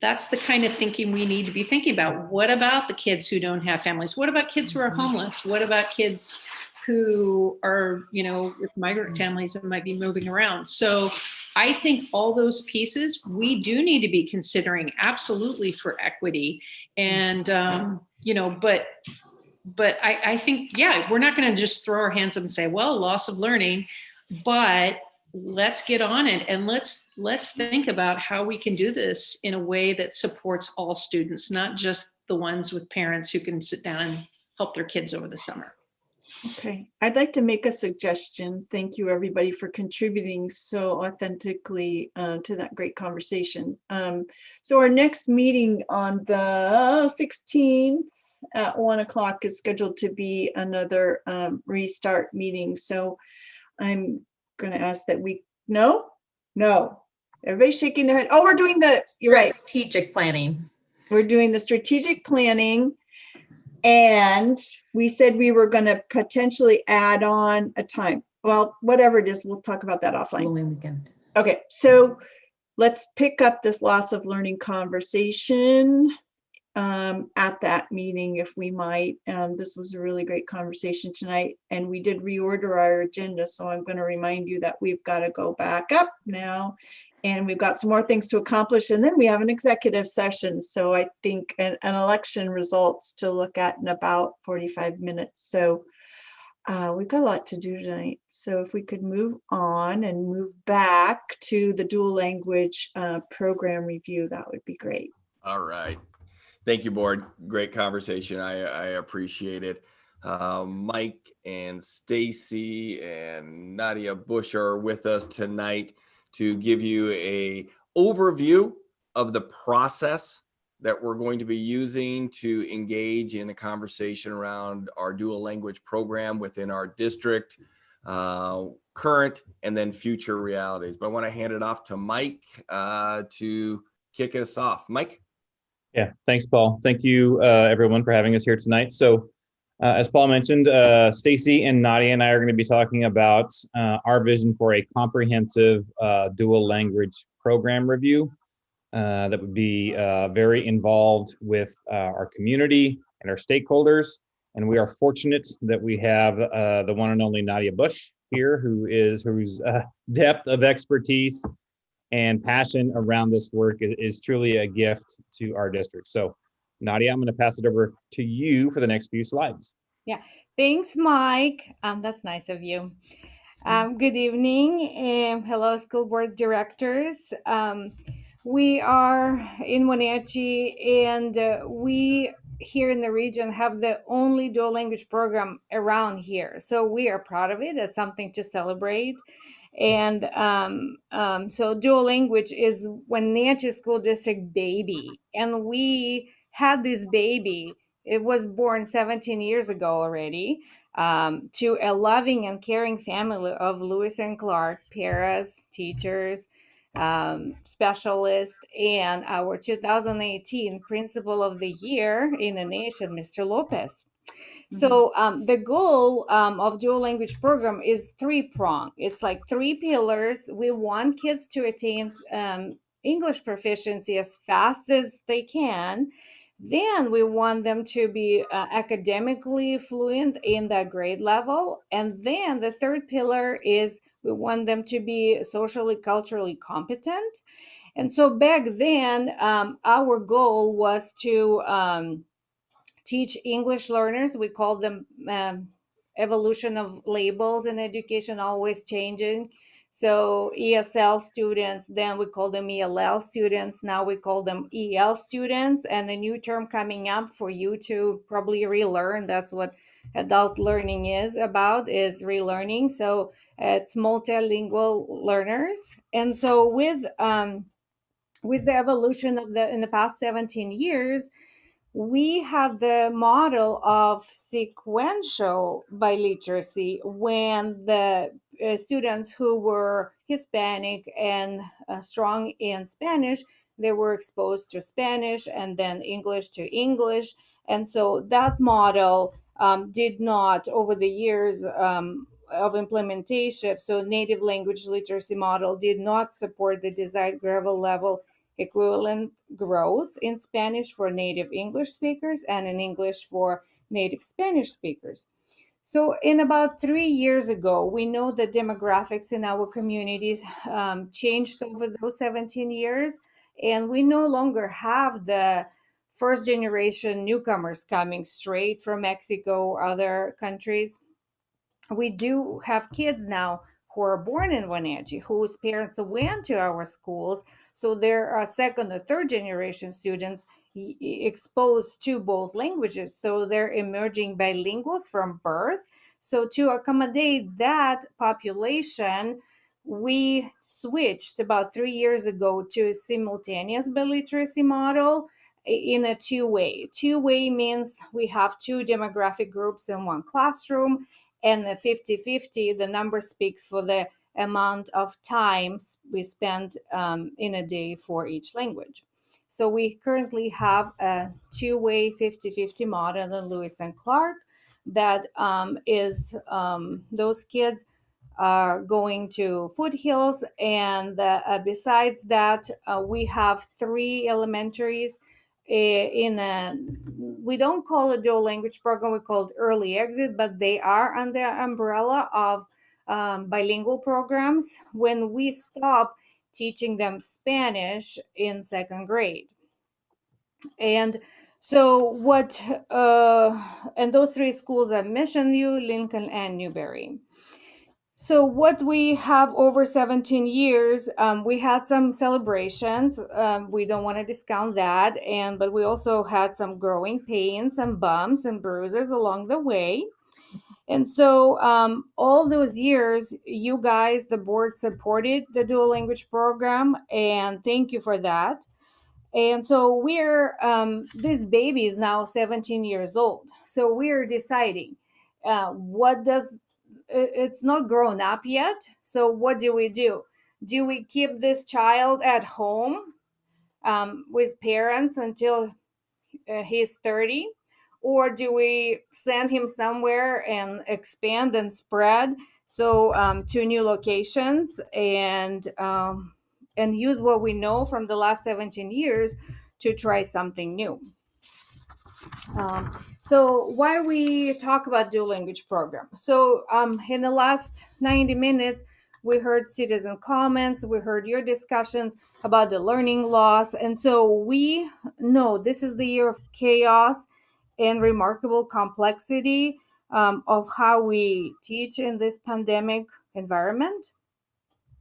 the kind of thinking we need to be thinking about. What about the kids who don't have families? What about kids who are homeless? What about kids who are, with migrant families that might be moving around? So I think all those pieces we do need to be considering absolutely for equity. And, but I think, we're not going to just throw our hands up and say, well, loss of learning, but let's get on it and let's think about how we can do this in a way that supports all students, not just the ones with parents who can sit down and help their kids over the summer. Okay, I'd like to make a suggestion. Thank you, everybody, for contributing so authentically to that great conversation. So our next meeting on the 16th at 1 o'clock is scheduled to be another restart meeting. So I'm going to ask that we, no, Everybody's shaking their head. Oh, we're doing you're right. Strategic planning. We're doing the strategic planning. And we said we were going to potentially add on a time. Well, whatever it is, we'll talk about that offline. Halloween weekend. Okay, so let's pick up this loss of learning conversation at that meeting, if we might. This was a really great conversation tonight, and we did reorder our agenda. So I'm going to remind you that we've got to go back up now, and we've got some more things to accomplish. And then we have an executive session. So I think an election results to look at in about 45 minutes. So we've got a lot to do tonight. So if we could move on and move back to the dual language program review, that would be great. All right. Thank you, board. Great conversation. I appreciate it. Mike and Stacy and Nadia Bush are with us tonight to give you a overview of the process that we're going to be using to engage in a conversation around our dual language program within our district, current and then future realities. But I want to hand it off to Mike to kick us off. Mike? Yeah, thanks, Paul. Thank you, everyone, for having us here tonight. So as Paul mentioned, Stacy and Nadia and I are going to be talking about our vision for a comprehensive dual language program review that would be very involved with our community and our stakeholders. And we are fortunate that we have the one and only Nadia Bush here, whose depth of expertise and passion around this work is truly a gift to our district. So Nadia, I'm going to pass it over to you for the next few slides. Yeah, thanks, Mike. That's nice of you. Good evening. Hello, school board directors. We are in Wenatchee, and we here in the region have the only dual language program around here. So we are proud of it. It's something to celebrate. And so dual language is Wenatchee School District baby. And we had this baby. It was born 17 years ago already, to a loving and caring family of Lewis and Clark, paras, teachers, specialists, and our 2018 Principal of the Year in the nation, Mr. Lopez. So the goal of dual language program is three-pronged. It's like three pillars. We want kids to attain English proficiency as fast as they can. Then we want them to be academically fluent in the grade level. And then the third pillar is we want them to be socially, culturally competent. And so back then, our goal was to teach English learners. We call them evolution of labels in education, always changing. So ESL students, then we call them ELL students. Now we call them EL students. And a new term coming up for you to probably relearn. That's what adult learning is about, is relearning. So it's multilingual learners. And so with the evolution of in the past 17 years, we have the model of sequential biliteracy when the students who were Hispanic and strong in Spanish, they were exposed to Spanish and then English to English. And so that model did not, over the years of implementation, so native language literacy model did not support the desired gravel level equivalent growth in Spanish for native English speakers and in English for native Spanish speakers. So in about 3 years ago, we know the demographics in our communities changed over those 17 years, and we no longer have the first generation newcomers coming straight from Mexico or other countries. We do have kids now who are born in Wenatchee, whose parents went to our schools. So there are second or third generation students exposed to both languages. So they're emerging bilinguals from birth. So to accommodate that population, we switched about 3 years ago to a simultaneous biliteracy model in a two-way. Two-way means we have two demographic groups in one classroom, and the 50-50, the number speaks for the amount of time we spend in a day for each language. So we currently have a two-way 50-50 model in Lewis and Clark that is those kids are going to foothills, and besides that, we have 3 elementaries in a, we don't call it dual language program, we call it early exit, but they are under the umbrella of bilingual programs when we stop teaching them Spanish in 2nd grade. And so what, and those 3 schools I mentioned you, Lincoln and Newberry. So what we have over 17 years, we had some celebrations. We don't want to discount that. But we also had some growing pains and bumps and bruises along the way. And so all those years, you guys, the board, supported the dual language program, and thank you for that. And so we're, this baby is now 17 years old. So we're deciding what does, it's not grown up yet. So what do? Do we keep this child at home with parents until he's 30? Or do we send him somewhere and expand and spread so to new locations and use what we know from the last 17 years to try something new? So why we talk about dual language program? So in the last 90 minutes, we heard citizen comments, we heard your discussions about the learning loss. And so we know this is the year of chaos and remarkable complexity of how we teach in this pandemic environment.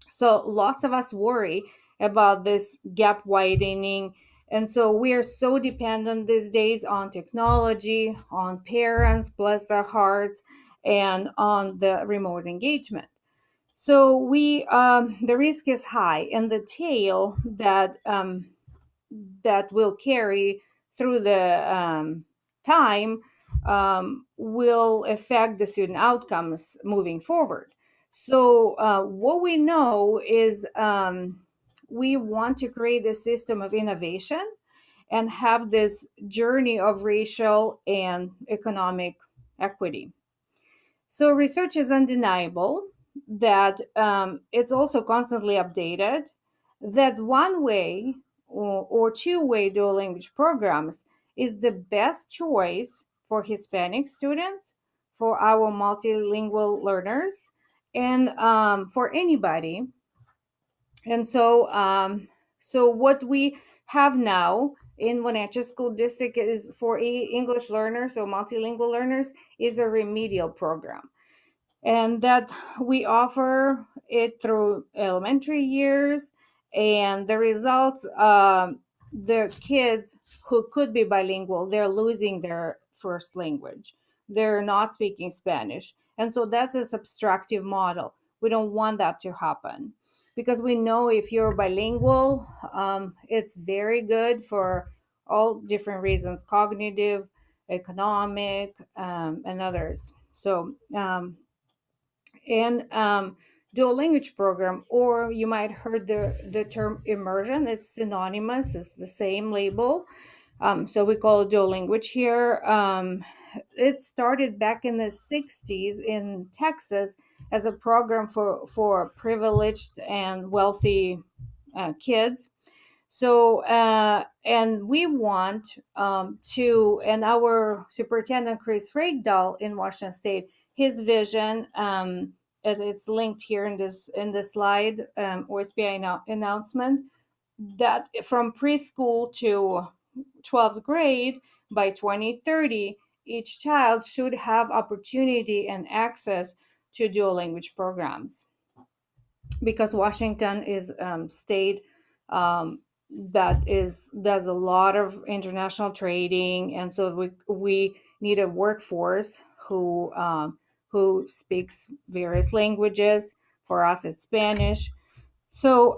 So lots of us worry about this gap widening. And so we are so dependent these days on technology, on parents, bless their hearts, and on the remote engagement. So we, the risk is high, and the tail that that will carry through the time will affect the student outcomes moving forward. So what we know is we want to create a system of innovation and have this journey of racial and economic equity. So research is undeniable that it's also constantly updated, that one-way or two-way dual language programs is the best choice for Hispanic students, for our multilingual learners, and for anybody. And so, so what we have now in Wenatchee School District is for English learners, so multilingual learners, is a remedial program. And that we offer it through elementary years, and the results, the kids who could be bilingual, they're losing their first language. They're not speaking Spanish. And so that's a subtractive model. We don't want that to happen, because we know if you're bilingual, it's very good for all different reasons, cognitive, economic, and others. So, dual language program, or you might heard the term immersion. It's synonymous, it's the same label. So we call it dual language here. It started back in the 60s in Texas as a program for privileged and wealthy kids. So, and we want to, and our superintendent, Chris Raigdahl in Washington State, his vision, as it's linked here in this slide, OSBI announcement, that from preschool to 12th grade, by 2030, each child should have opportunity and access to dual language programs. Because Washington is state that does a lot of international trading, and so we need a workforce who speaks various languages. For us, it's Spanish. So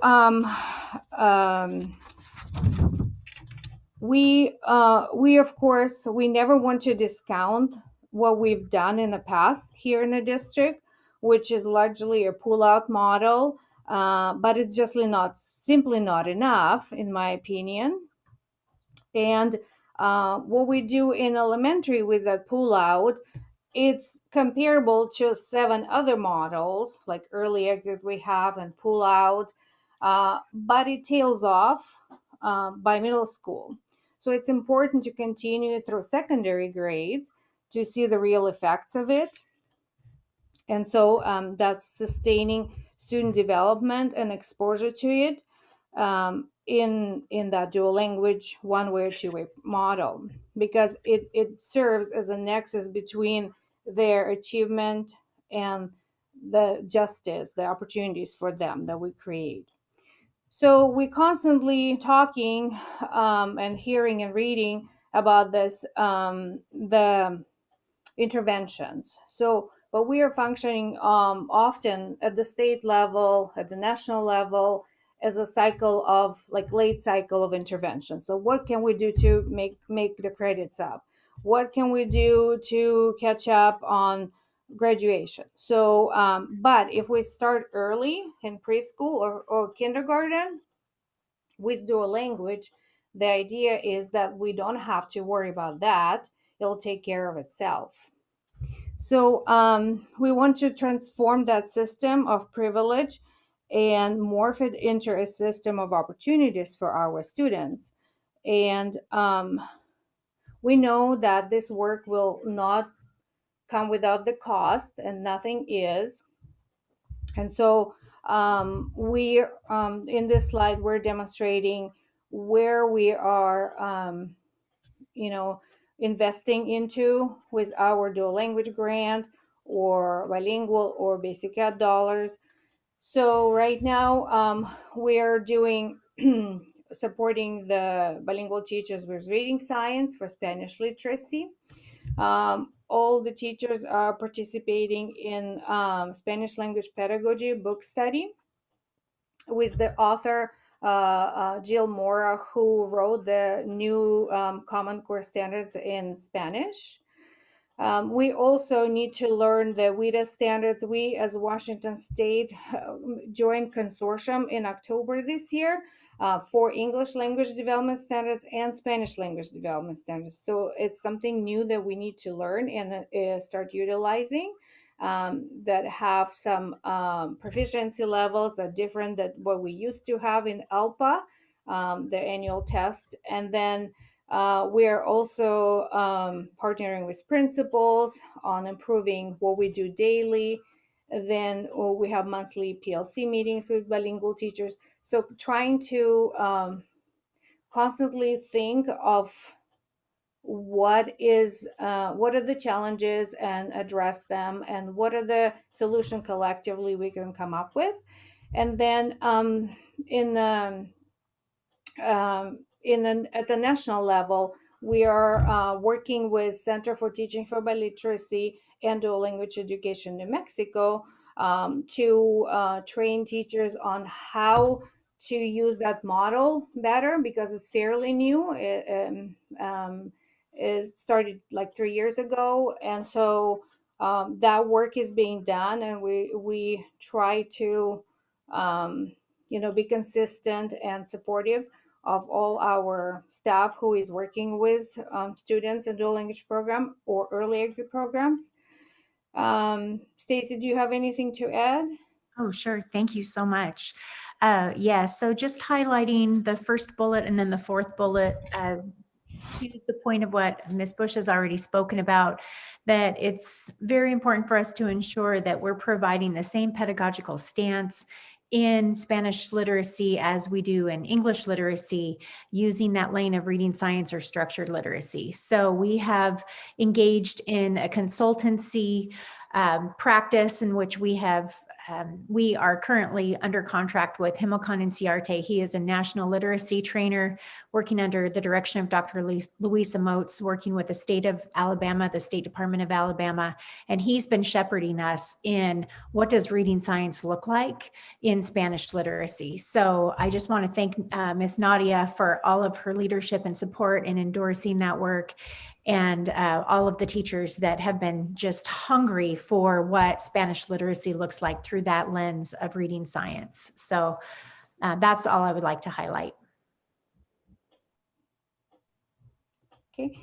we of course, we never want to discount what we've done in the past here in the district. which is largely a pull-out model, but it's just simply not enough, in my opinion. And what we do in elementary with that pull-out, it's comparable to 7 other models, like early exit we have and pull-out, but it tails off by middle school. So it's important to continue through secondary grades to see the real effects of it. And so that's sustaining student development and exposure to it in that dual language one-way or two-way model, because it serves as a nexus between their achievement and the justice, the opportunities for them that we create. So we're constantly talking and hearing and reading about this, the interventions. But we are functioning often at the state level, at the national level, as a cycle of late cycle of intervention. So what can we do to make the credits up? What can we do to catch up on graduation? So, but if we start early in preschool or kindergarten with dual language, the idea is that we don't have to worry about that. It'll take care of itself. So we want to transform that system of privilege and morph it into a system of opportunities for our students. And we know that this work will not come without the cost, and nothing is. And so we, in this slide, we're demonstrating where we are, investing into with our dual language grant or bilingual or basic ed dollars. So right now we are doing supporting the bilingual teachers with reading science for Spanish literacy. All the teachers are participating in Spanish language pedagogy book study with the author Jill Mora, who wrote the new Common Core Standards in Spanish. We also need to learn the WIDA standards. We, as Washington State, joined consortium in October this year for English language development standards and Spanish language development standards. So it's something new that we need to learn and start utilizing. That have some proficiency levels that are different than what we used to have in ALPA, the annual test. And then we are also partnering with principals on improving what we do daily. Then we have monthly PLC meetings with bilingual teachers. So trying to constantly think of what are the challenges and address them, and what are the solutions collectively we can come up with. And then at the national level, we are working with Center for Teaching for Biliteracy and Dual Language Education in Mexico to train teachers on how to use that model better, because it's fairly new. It started like 3 years ago, and so that work is being done, and we try to be consistent and supportive of all our staff who is working with students in dual language program or early exit programs. Stacy, do you have anything to add? Oh, sure. Thank you so much. Yeah, so just highlighting the first bullet and then the fourth bullet, to the point of what Ms. Bush has already spoken about, that it's very important for us to ensure that we're providing the same pedagogical stance in Spanish literacy as we do in English literacy, using that lane of reading science or structured literacy. So we have engaged in a consultancy practice in which we are currently under contract with Himilcon Inciarte. He is a national literacy trainer working under the direction of Dr. Louisa Moats, working with the state of Alabama, the State Department of Alabama. And he's been shepherding us in what does reading science look like in Spanish literacy. So I just want to thank Ms. Nadia for all of her leadership and support in endorsing that work. and all of the teachers that have been just hungry for what Spanish literacy looks like through that lens of reading science. So that's all I would like to highlight. Okay.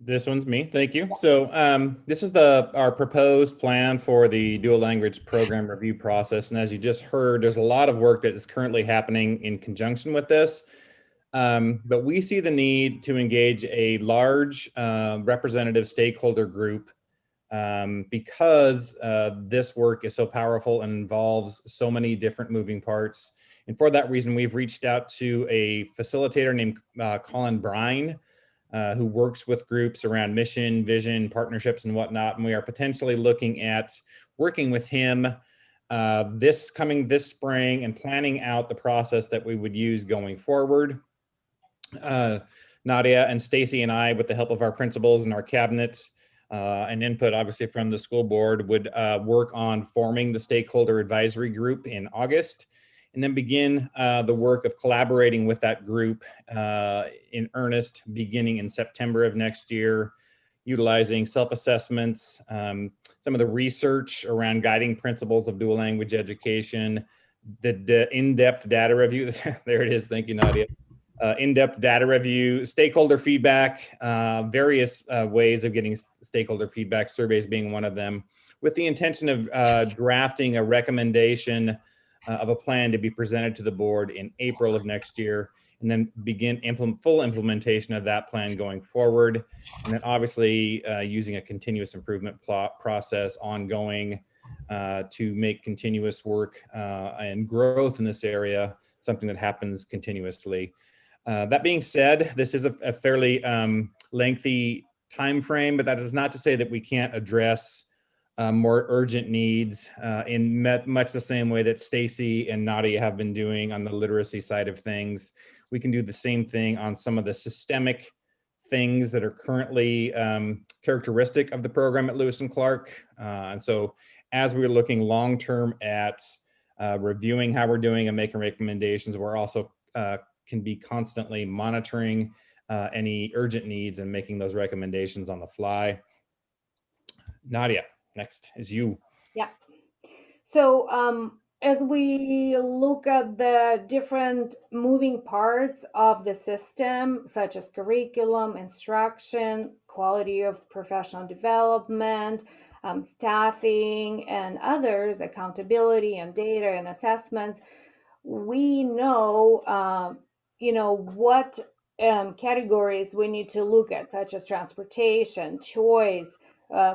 This one's me. Thank you. So this is our proposed plan for the dual language program review process. And as you just heard, there's a lot of work that is currently happening in conjunction with this. But we see the need to engage a large representative stakeholder group because this work is so powerful and involves so many different moving parts. And for that reason, we've reached out to a facilitator named Colin Brine, who works with groups around mission, vision, partnerships, and whatnot. And we are potentially looking at working with him this spring and planning out the process that we would use going forward. Nadia and Stacy and I, with the help of our principals and our cabinet and input obviously from the school board, would work on forming the stakeholder advisory group in August, and then begin the work of collaborating with that group in earnest beginning in September of next year, utilizing self-assessments, some of the research around guiding principles of dual language education, the in-depth data review. There it is. Thank you, Nadia. In-depth data review, stakeholder feedback, various ways of getting stakeholder feedback, surveys being one of them, with the intention of drafting a recommendation of a plan to be presented to the board in April of next year, and then begin full implementation of that plan going forward. And then obviously using a continuous improvement process ongoing to make continuous work and growth in this area something that happens continuously. That being said, this is a fairly lengthy time frame, but that is not to say that we can't address more urgent needs in much the same way that Stacy and Nadia have been doing on the literacy side of things. We can do the same thing on some of the systemic things that are currently characteristic of the program at Lewis and Clark. And so as we're looking long-term at reviewing how we're doing and making recommendations, we're also can be constantly monitoring any urgent needs and making those recommendations on the fly. Nadia, next is you. Yeah. So as we look at the different moving parts of the system, such as curriculum, instruction, quality of professional development, staffing, and others, accountability and data and assessments, we know, what categories we need to look at, such as transportation, choice,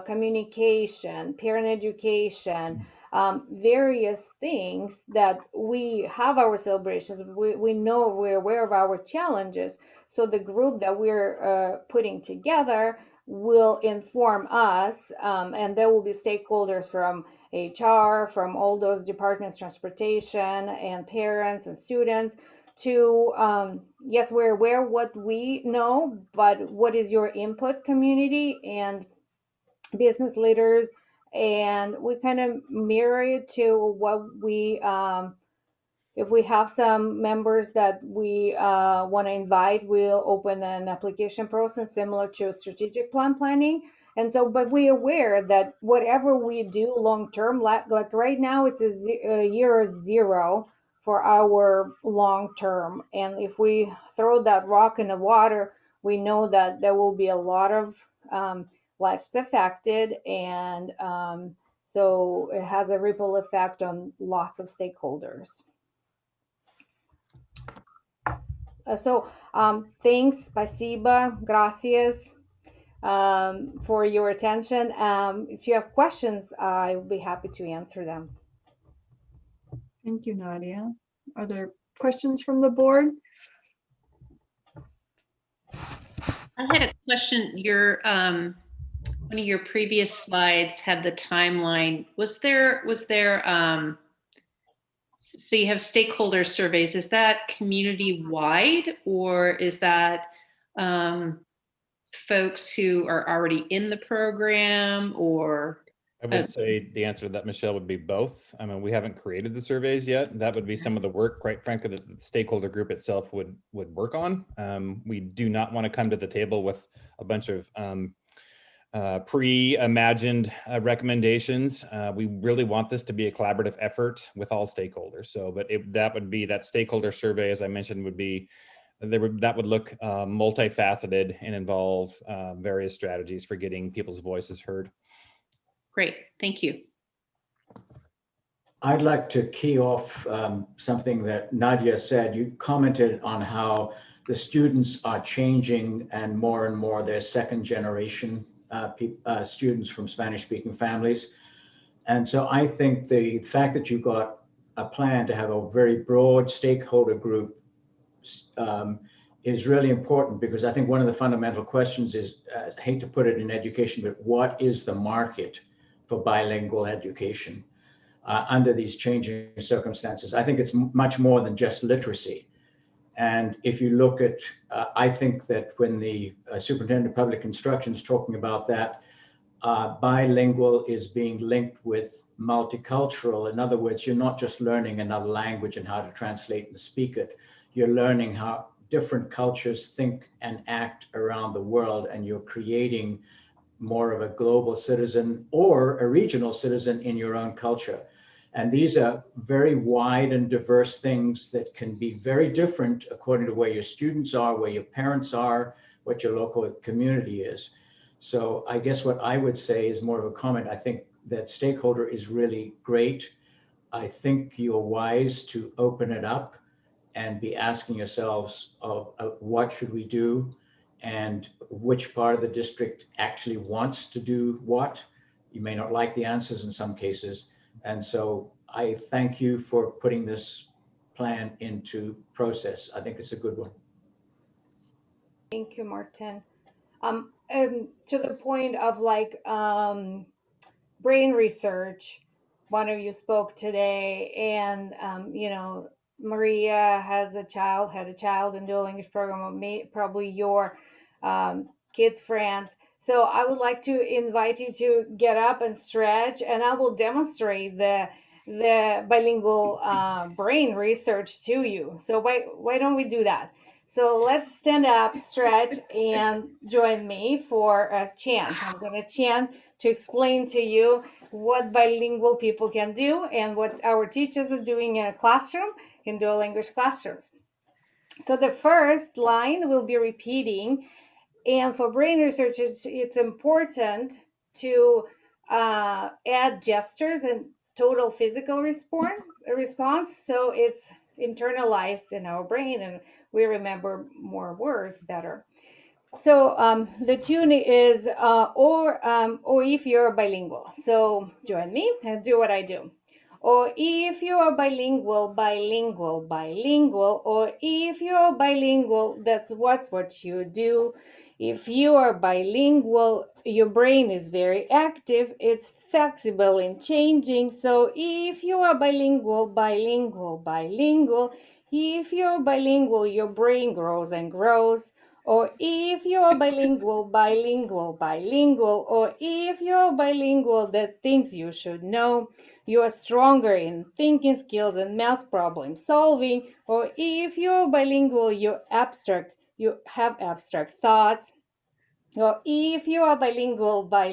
communication, parent education, various things that we have our celebrations. We know we're aware of our challenges. So the group that we're putting together will inform us, and there will be stakeholders from HR, from all those departments, transportation and parents and students, to yes, we're aware what we know, but what is your input, community and business leaders, and we kind of mirror it to what we if we have some members that we want to invite, we'll open an application process similar to strategic plan planning. And so, but we're aware that whatever we do long term, like right now, it's a year zero for our long term. And if we throw that rock in the water, we know that there will be a lot of lives affected, and so it has a ripple effect on lots of stakeholders. Thanks, spasiba, gracias for your attention. If you have questions, I will be happy to answer them. Thank you, Nadia. Are there questions from the board? I had a question. Your one of your previous slides had the timeline. Was there so you have stakeholder surveys, is that community wide, or is that folks who are already in the program, or I would say the answer to that, Michelle, would be both. I mean, we haven't created the surveys yet. That would be some of the work, quite frankly, that the stakeholder group itself would work on. We do not want to come to the table with a bunch of pre-imagined recommendations. We really want this to be a collaborative effort with all stakeholders. So, but that would be that stakeholder survey, as I mentioned, would be that would look multifaceted and involve various strategies for getting people's voices heard. Great, thank you. I'd like to key off something that Nadia said. You commented on how the students are changing and more they're second generation students from Spanish-speaking families. And so I think the fact that you've got a plan to have a very broad stakeholder group is really important, because I think one of the fundamental questions is, I hate to put it in education, but what is the market for bilingual education under these changing circumstances? I think it's much more than just literacy. And if you look at, I think that when the Superintendent of Public Instruction is talking about that, bilingual is being linked with multicultural. In other words, you're not just learning another language and how to translate and speak it. You're learning how different cultures think and act around the world, and you're creating more of a global citizen or a regional citizen in your own culture. And these are very wide and diverse things that can be very different according to where your students are, where your parents are, what your local community is. So I guess what I would say is more of a comment. I think that stakeholder is really great. I think you're wise to open it up and be asking yourselves of what should we do, and which part of the district actually wants to do what. You may not like the answers in some cases. And so I thank you for putting this plan into process. I think it's a good one. Thank you, Martin. To the point of like brain research, one of you spoke today, and you know, Maria had a child in dual language program, probably your kids' friends. So I would like to invite you to get up and stretch, and I will demonstrate the bilingual brain research to you. So why don't we do that? So let's stand up, stretch, and join me for a chant. I'm going to chant to explain to you what bilingual people can do and what our teachers are doing in a classroom, in dual language classrooms. So the first line will be repeating. And for brain research, it's important to add gestures and total physical response, so it's internalized in our brain and we remember more words better. So the tune is or if you're bilingual. So join me and do what I do. Or if you are bilingual, or if you're bilingual, that's what you do. If you are bilingual, your brain is very active. It's flexible in changing. So if you are bilingual, if you're bilingual, your brain grows and grows. Or if you're bilingual, or if you're bilingual, the things you should know. You are stronger in thinking skills and math problem solving. Or if you're bilingual, you have abstract thoughts. Or if you are bilingual, or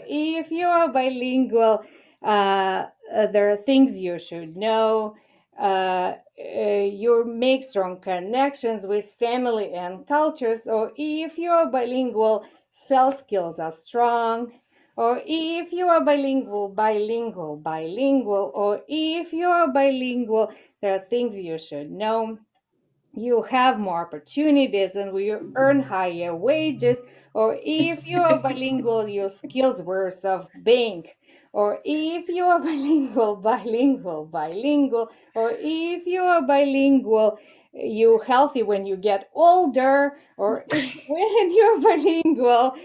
if you are bilingual, there are things you should know. You make strong connections with family and cultures. Or if you are bilingual, cell skills are strong. Or if you are bilingual, or if you are bilingual, there are things you should know. You have more opportunities and you earn higher wages. Or if you are bilingual, your skills worth of being. Or if you are bilingual, or if you are bilingual, you're healthy when you get older. Or when you're bilingual,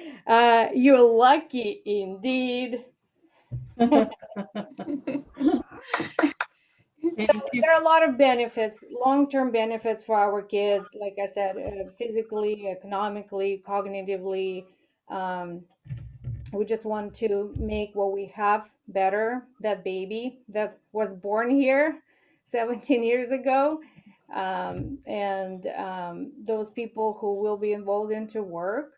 you're lucky indeed. There are a lot of benefits, long-term benefits for our kids, like I said, physically, economically, cognitively. We just want to make what we have better. That baby that was born here 17 years ago, those people who will be involved into work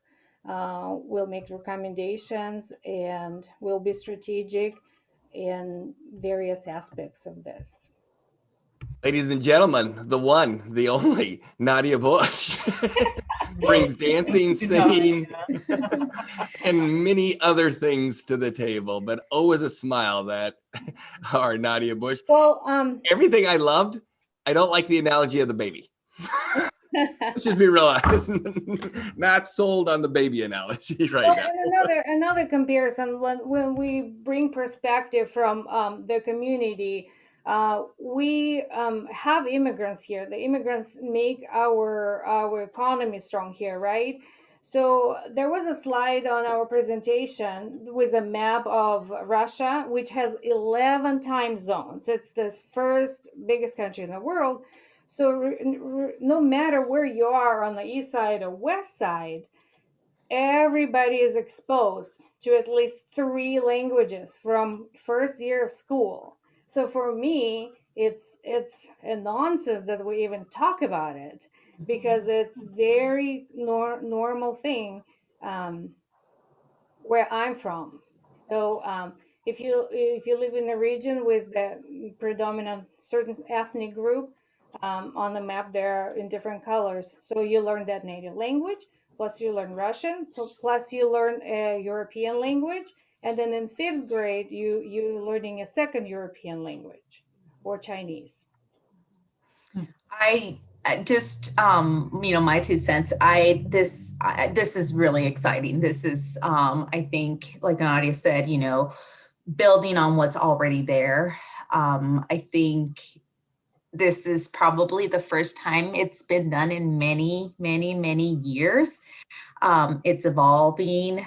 will make recommendations and will be strategic in various aspects of this. Ladies and gentlemen, the one, the only, Nadia Bush brings dancing, singing, and many other things to the table. But always a smile that our Nadia Bush. Well, everything I loved. I don't like the analogy of the baby. Let's just be realized. Not sold on the baby analogy right now. And another comparison, when we bring perspective from the community, we have immigrants here. The immigrants make our economy strong here, right? So there was a slide on our presentation with a map of Russia, which has 11 time zones. It's the first biggest country in the world. So no matter where you are on the east side or west side, everybody is exposed to at least 3 languages from first year of school. So for me, it's a nonsense that we even talk about it, because it's very normal thing where I'm from. So if you live in a region with the predominant certain ethnic group, on the map they're in different colors. So you learn that native language, plus you learn Russian, plus you learn a European language, and then in 5th grade you're learning a second European language or Chinese. I just, my 2 cents. This is really exciting. This is, I think, like Nadia said, building on what's already there. I think this is probably the first time it's been done in many, many, many years. It's evolving.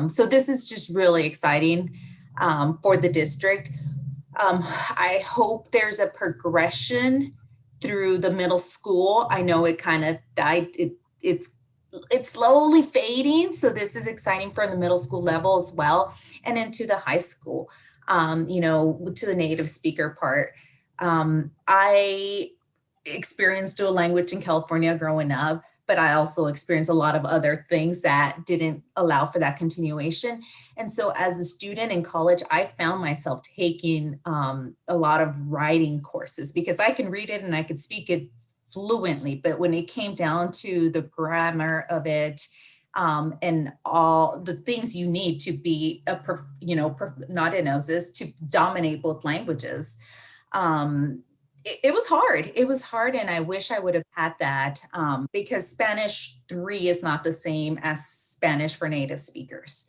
So this is just really exciting for the district. I hope there's a progression through the middle school. I know it kind of died. It's slowly fading. So this is exciting for the middle school level as well, and into the high school, to the native speaker part. I experienced dual language in California growing up, but I also experienced a lot of other things that didn't allow for that continuation. And so as a student in college, I found myself taking a lot of writing courses because I can read it and I could speak it fluently, but when it came down to the grammar of it, and all the things you need to be not a gnosis, to dominate both languages. It was hard. It was hard. And I wish I would have had that because Spanish 3 is not the same as Spanish for native speakers.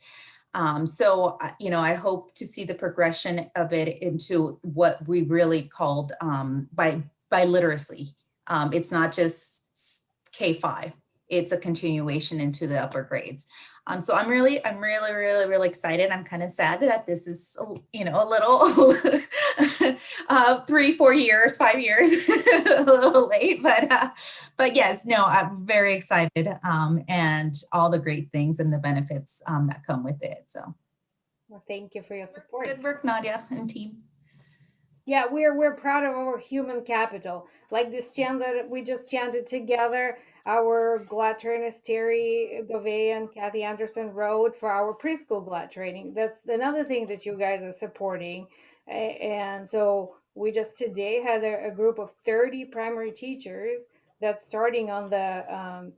So, I hope to see the progression of it into what we really called by literacy. It's not just K5. It's a continuation into the upper grades. So I'm really excited. I'm kind of sad that this is, a little 3, 4 years, 5 years, a little late, but yes, no, I'm very excited, and all the great things and the benefits that come with it. So, well, thank you for your support. Good work, Nadia and team. Yeah, we're proud of our human capital. Like this chant that we just chanted together, our GLAD trainers, Terry Govey and Kathy Anderson, wrote for our preschool GLAD training. That's another thing that you guys are supporting. And so we just today had a group of 30 primary teachers that's starting on the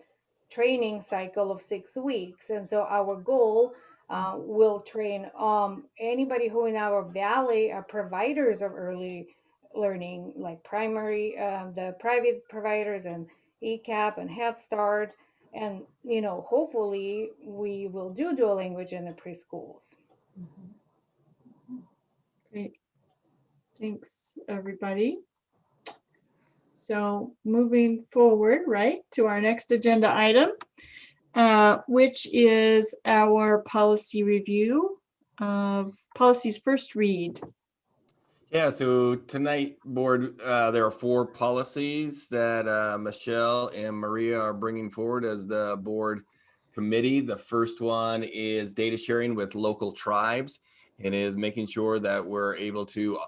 training cycle of 6 weeks. And so our goal will train anybody who in our valley are providers of early learning, like primary, the private providers and ECAP and Head Start. And, hopefully we will do dual language in the preschools. Great. Thanks, everybody. So moving forward, right, to our next agenda item, which is our policy review of policies first read. Yeah, so tonight, board, there are 4 policies that Michelle and Maria are bringing forward as the board committee. The first one is data sharing with local tribes, and is making sure that we're able to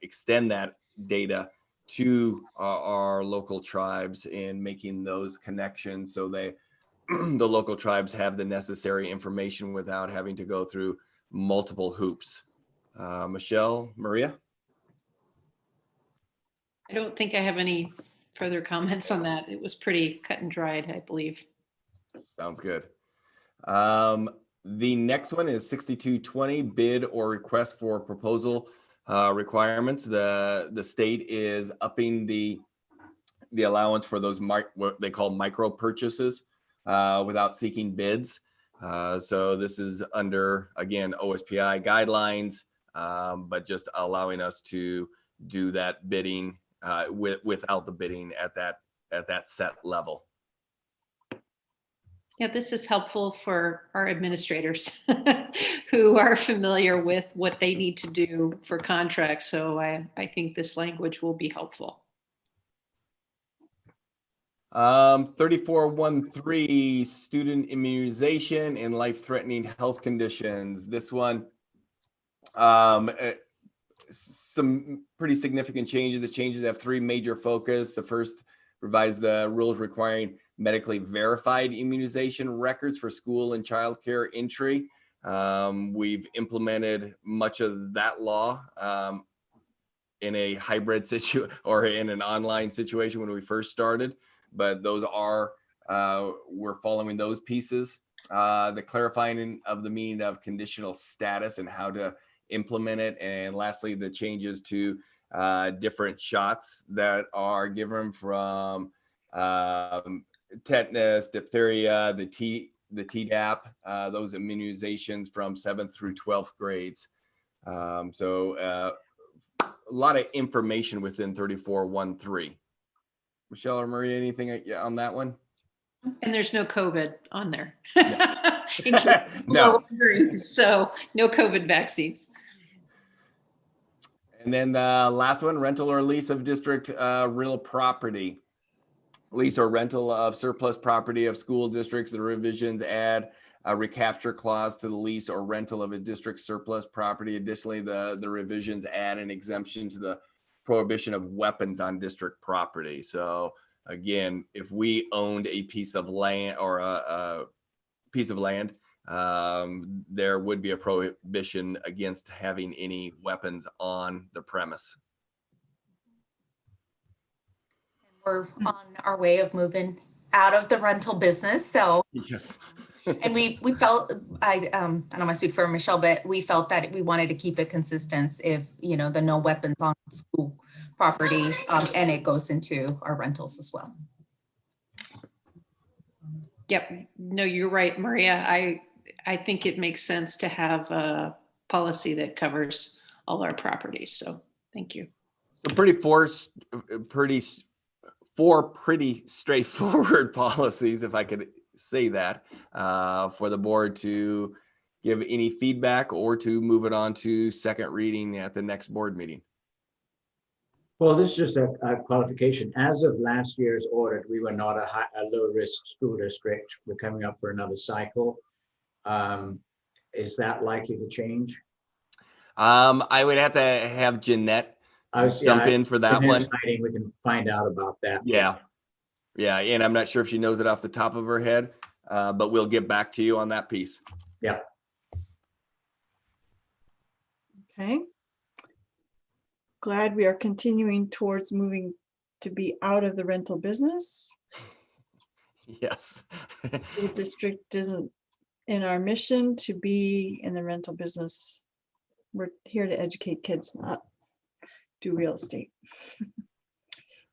extend that data to our local tribes and making those connections so they the local tribes have the necessary information without having to go through multiple hoops. Michelle, Maria? I don't think I have any further comments on that. It was pretty cut and dried, I believe. Sounds good. The next one is 6220, bid or request for proposal requirements. The state is upping the allowance for those what they call micro purchases without seeking bids. So this is under, again, OSPI guidelines, but just allowing us to do that bidding without the bidding at that set level. Yeah, this is helpful for our administrators who are familiar with what they need to do for contracts. So I think this language will be helpful. 3413, student immunization and life-threatening health conditions. This one, some pretty significant changes. The changes have three major focus. The first, revise the rules requiring medically verified immunization records for school and childcare entry. We've implemented much of that law in a hybrid situation or in an online situation when we first started, but those are, we're following those pieces. The clarifying of the meaning of conditional status and how to implement it. And lastly, the changes to different shots that are given from tetanus, diphtheria, the Tdap, those immunizations from 7th through 12th grades. So a lot of information within 3413. Michelle or Maria, anything on that one? And there's no COVID on there. No. So no COVID vaccines. And then the last one, rental or lease of district real property. Lease or rental of surplus property of school districts. The revisions add a recapture clause to the lease or rental of a district surplus property. Additionally, the revisions add an exemption to the prohibition of weapons on district property. So again, if we owned a piece of land or a piece of land, there would be a prohibition against having any weapons on the premise. We're on our way of moving out of the rental business. So yes. And we felt, I don't want to speak for Michelle, but we felt that we wanted to keep it consistent if, you know, the no weapons on school property, and it goes into our rentals as well. Yep. No, you're right, Maria. I think it makes sense to have a policy that covers all our properties. So thank you. So pretty straightforward policies, if I could say that, for the board to give any feedback or to move it on to second reading at the next board meeting. Well, this is just a qualification. As of last year's audit, we were not a low-risk school district. We're coming up for another cycle. Is that likely to change? I would have to have Jeanette jump in for that one. We can find out about that. Yeah. Yeah, and I'm not sure if she knows it off the top of her head, but we'll get back to you on that piece. Yeah. Okay. Glad we are continuing towards moving to be out of the rental business. Yes. School district isn't in our mission to be in the rental business. We're here to educate kids, not do real estate.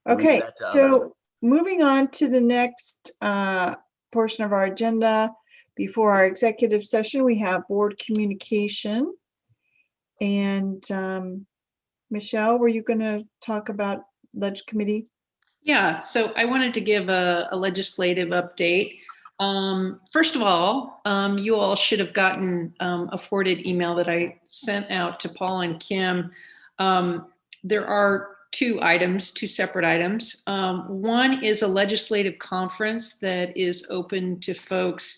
Okay, so moving on to the next portion of our agenda. Before our executive session, we have board communication. And Michelle, were you going to talk about Ledge Committee? Yeah, so I wanted to give a legislative update. First of all, you all should have gotten a forwarded email that I sent out to Paul and Kim. There are two separate items. One is a legislative conference that is open to folks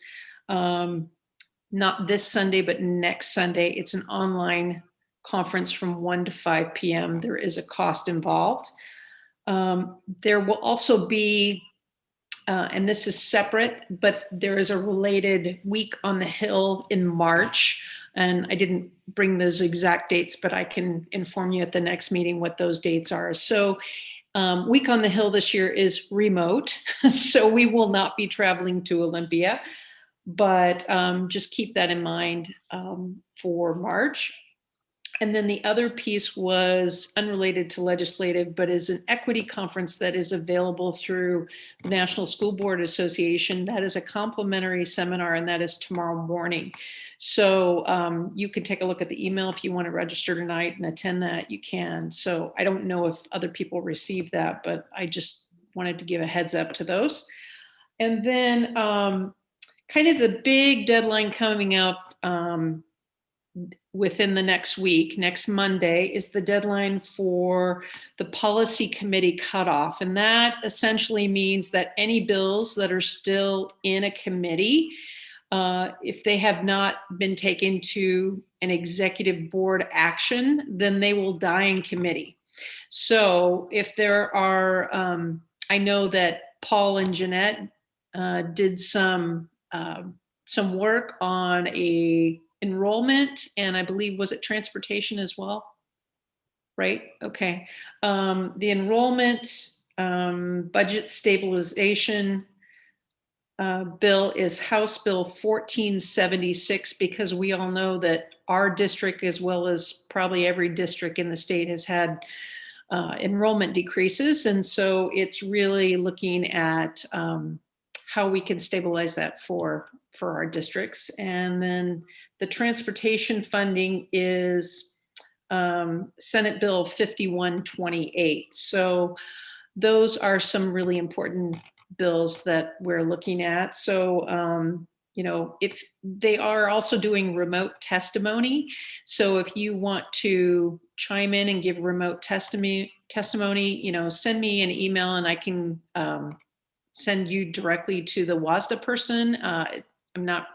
not this Sunday, but next Sunday. It's an online conference from 1 to 5 p.m. There is a cost involved. There will also be, and this is separate, but there is a related week on the Hill in March. And I didn't bring those exact dates, but I can inform you at the next meeting what those dates are. So Week on the Hill this year is remote, so we will not be traveling to Olympia, but just keep that in mind for March. And then the other piece was unrelated to legislative, but is an equity conference that is available through the National School Board Association. That is a complimentary seminar, and that is tomorrow morning. So you can take a look at the email if you want to register tonight and attend that, you can. So I don't know if other people received that, but I just wanted to give a heads up to those. And then kind of the big deadline coming up within the next week, next Monday, is the deadline for the policy committee cutoff. And that essentially means that any bills that are still in a committee, if they have not been taken to an executive board action, then they will die in committee. So if there are, I know that Paul and Jeanette did some work on a enrollment, and I believe, was it transportation as well? Right? Okay. The enrollment budget stabilization bill is House Bill 1476, because we all know that our district, as well as probably every district in the state, has had enrollment decreases. And so it's really looking at how we can stabilize that for our districts. And then the transportation funding is Senate Bill 5128. So those are some really important bills that we're looking at. So, you know, if they are also doing remote testimony. So if you want to chime in and give remote testimony, you know, send me an email and I can send you directly to the WSD person. I'm not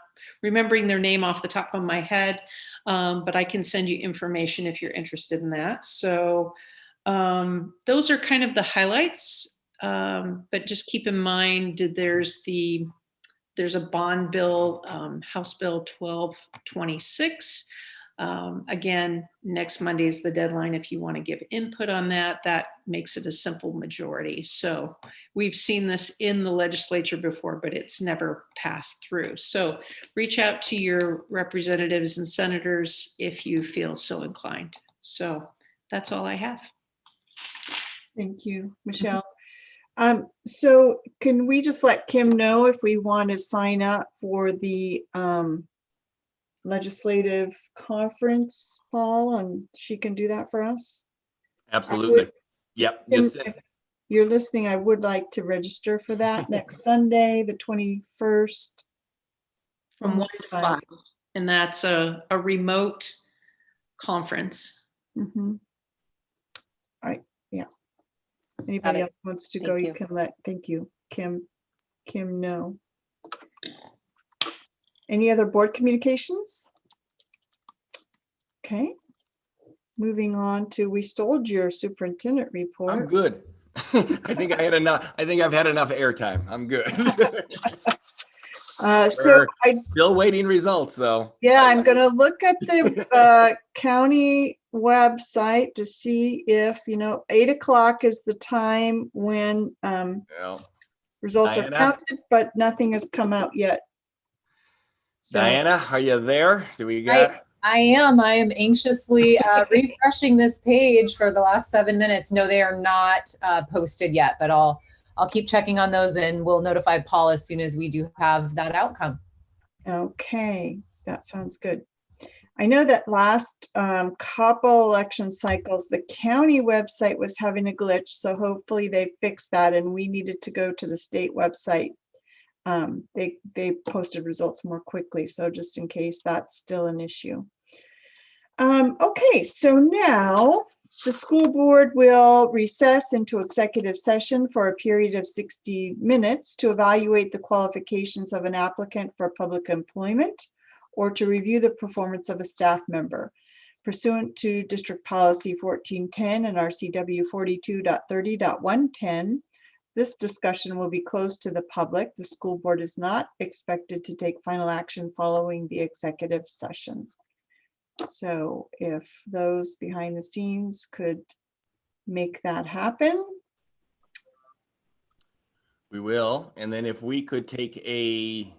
remembering their name off the top of my head, but I can send you information if you're interested in that. So those are kind of the highlights, but just keep in mind there's a bond bill, House Bill 1226. Again, next Monday is the deadline. If you want to give input on that, that makes it a simple majority. So we've seen this in the legislature before, but it's never passed through. So reach out to your representatives and senators if you feel so inclined. So that's all I have. Thank you, Michelle. So can we just let Kim know if we want to sign up for the legislative conference, Paul, and she can do that for us? Absolutely. Yep. Just if you're listening, I would like to register for that next Sunday, the 21st. From 1 to 5. And that's a remote conference. Mm-hmm. Yeah. Anybody else wants to go, you can let, thank you, Kim know. Any other board communications? Okay. Moving on to, we stole your superintendent report. I'm good. I think I had enough. I think I've had enough airtime. I'm good. So still waiting results though. Yeah, I'm going to look at the county website to see if, 8 o'clock is the time when results are counted, but nothing has come out yet. So, Diana, are you there? Do we got? I am anxiously refreshing this page for the last 7 minutes. No, they are not posted yet, but I'll keep checking on those and we'll notify Paul as soon as we do have that outcome. Okay, that sounds good. I know that last couple election cycles, the county website was having a glitch, so hopefully they fixed that and we needed to go to the state website. They posted results more quickly, so just in case that's still an issue. Okay, so now The school board will recess into executive session for a period of 60 minutes to evaluate the qualifications of an applicant for public employment or to review the performance of a staff member. Pursuant to District Policy 1410 and RCW 42.30.110, this discussion will be closed to the public. The school board is not expected to take final action following the executive session. So if those behind the scenes could make that happen. We will. And then if we could take a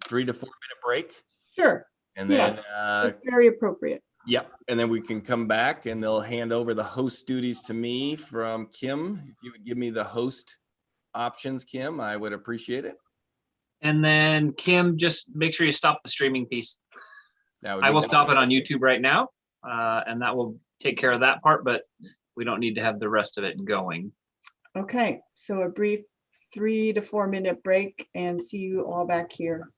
3 to 4 minute break. Sure. And then, yes, that's very appropriate. Yep. And then we can come back and they'll hand over the host duties to me from Kim. If you would give me the host options, Kim, I would appreciate it. And then Kim, just make sure you stop the streaming piece. I will stop it on YouTube right now, and that will take care of that part, but we don't need to have the rest of it going. Okay, so a brief 3 to 4 minute break and see you all back here.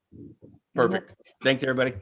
Perfect. Thanks, everybody.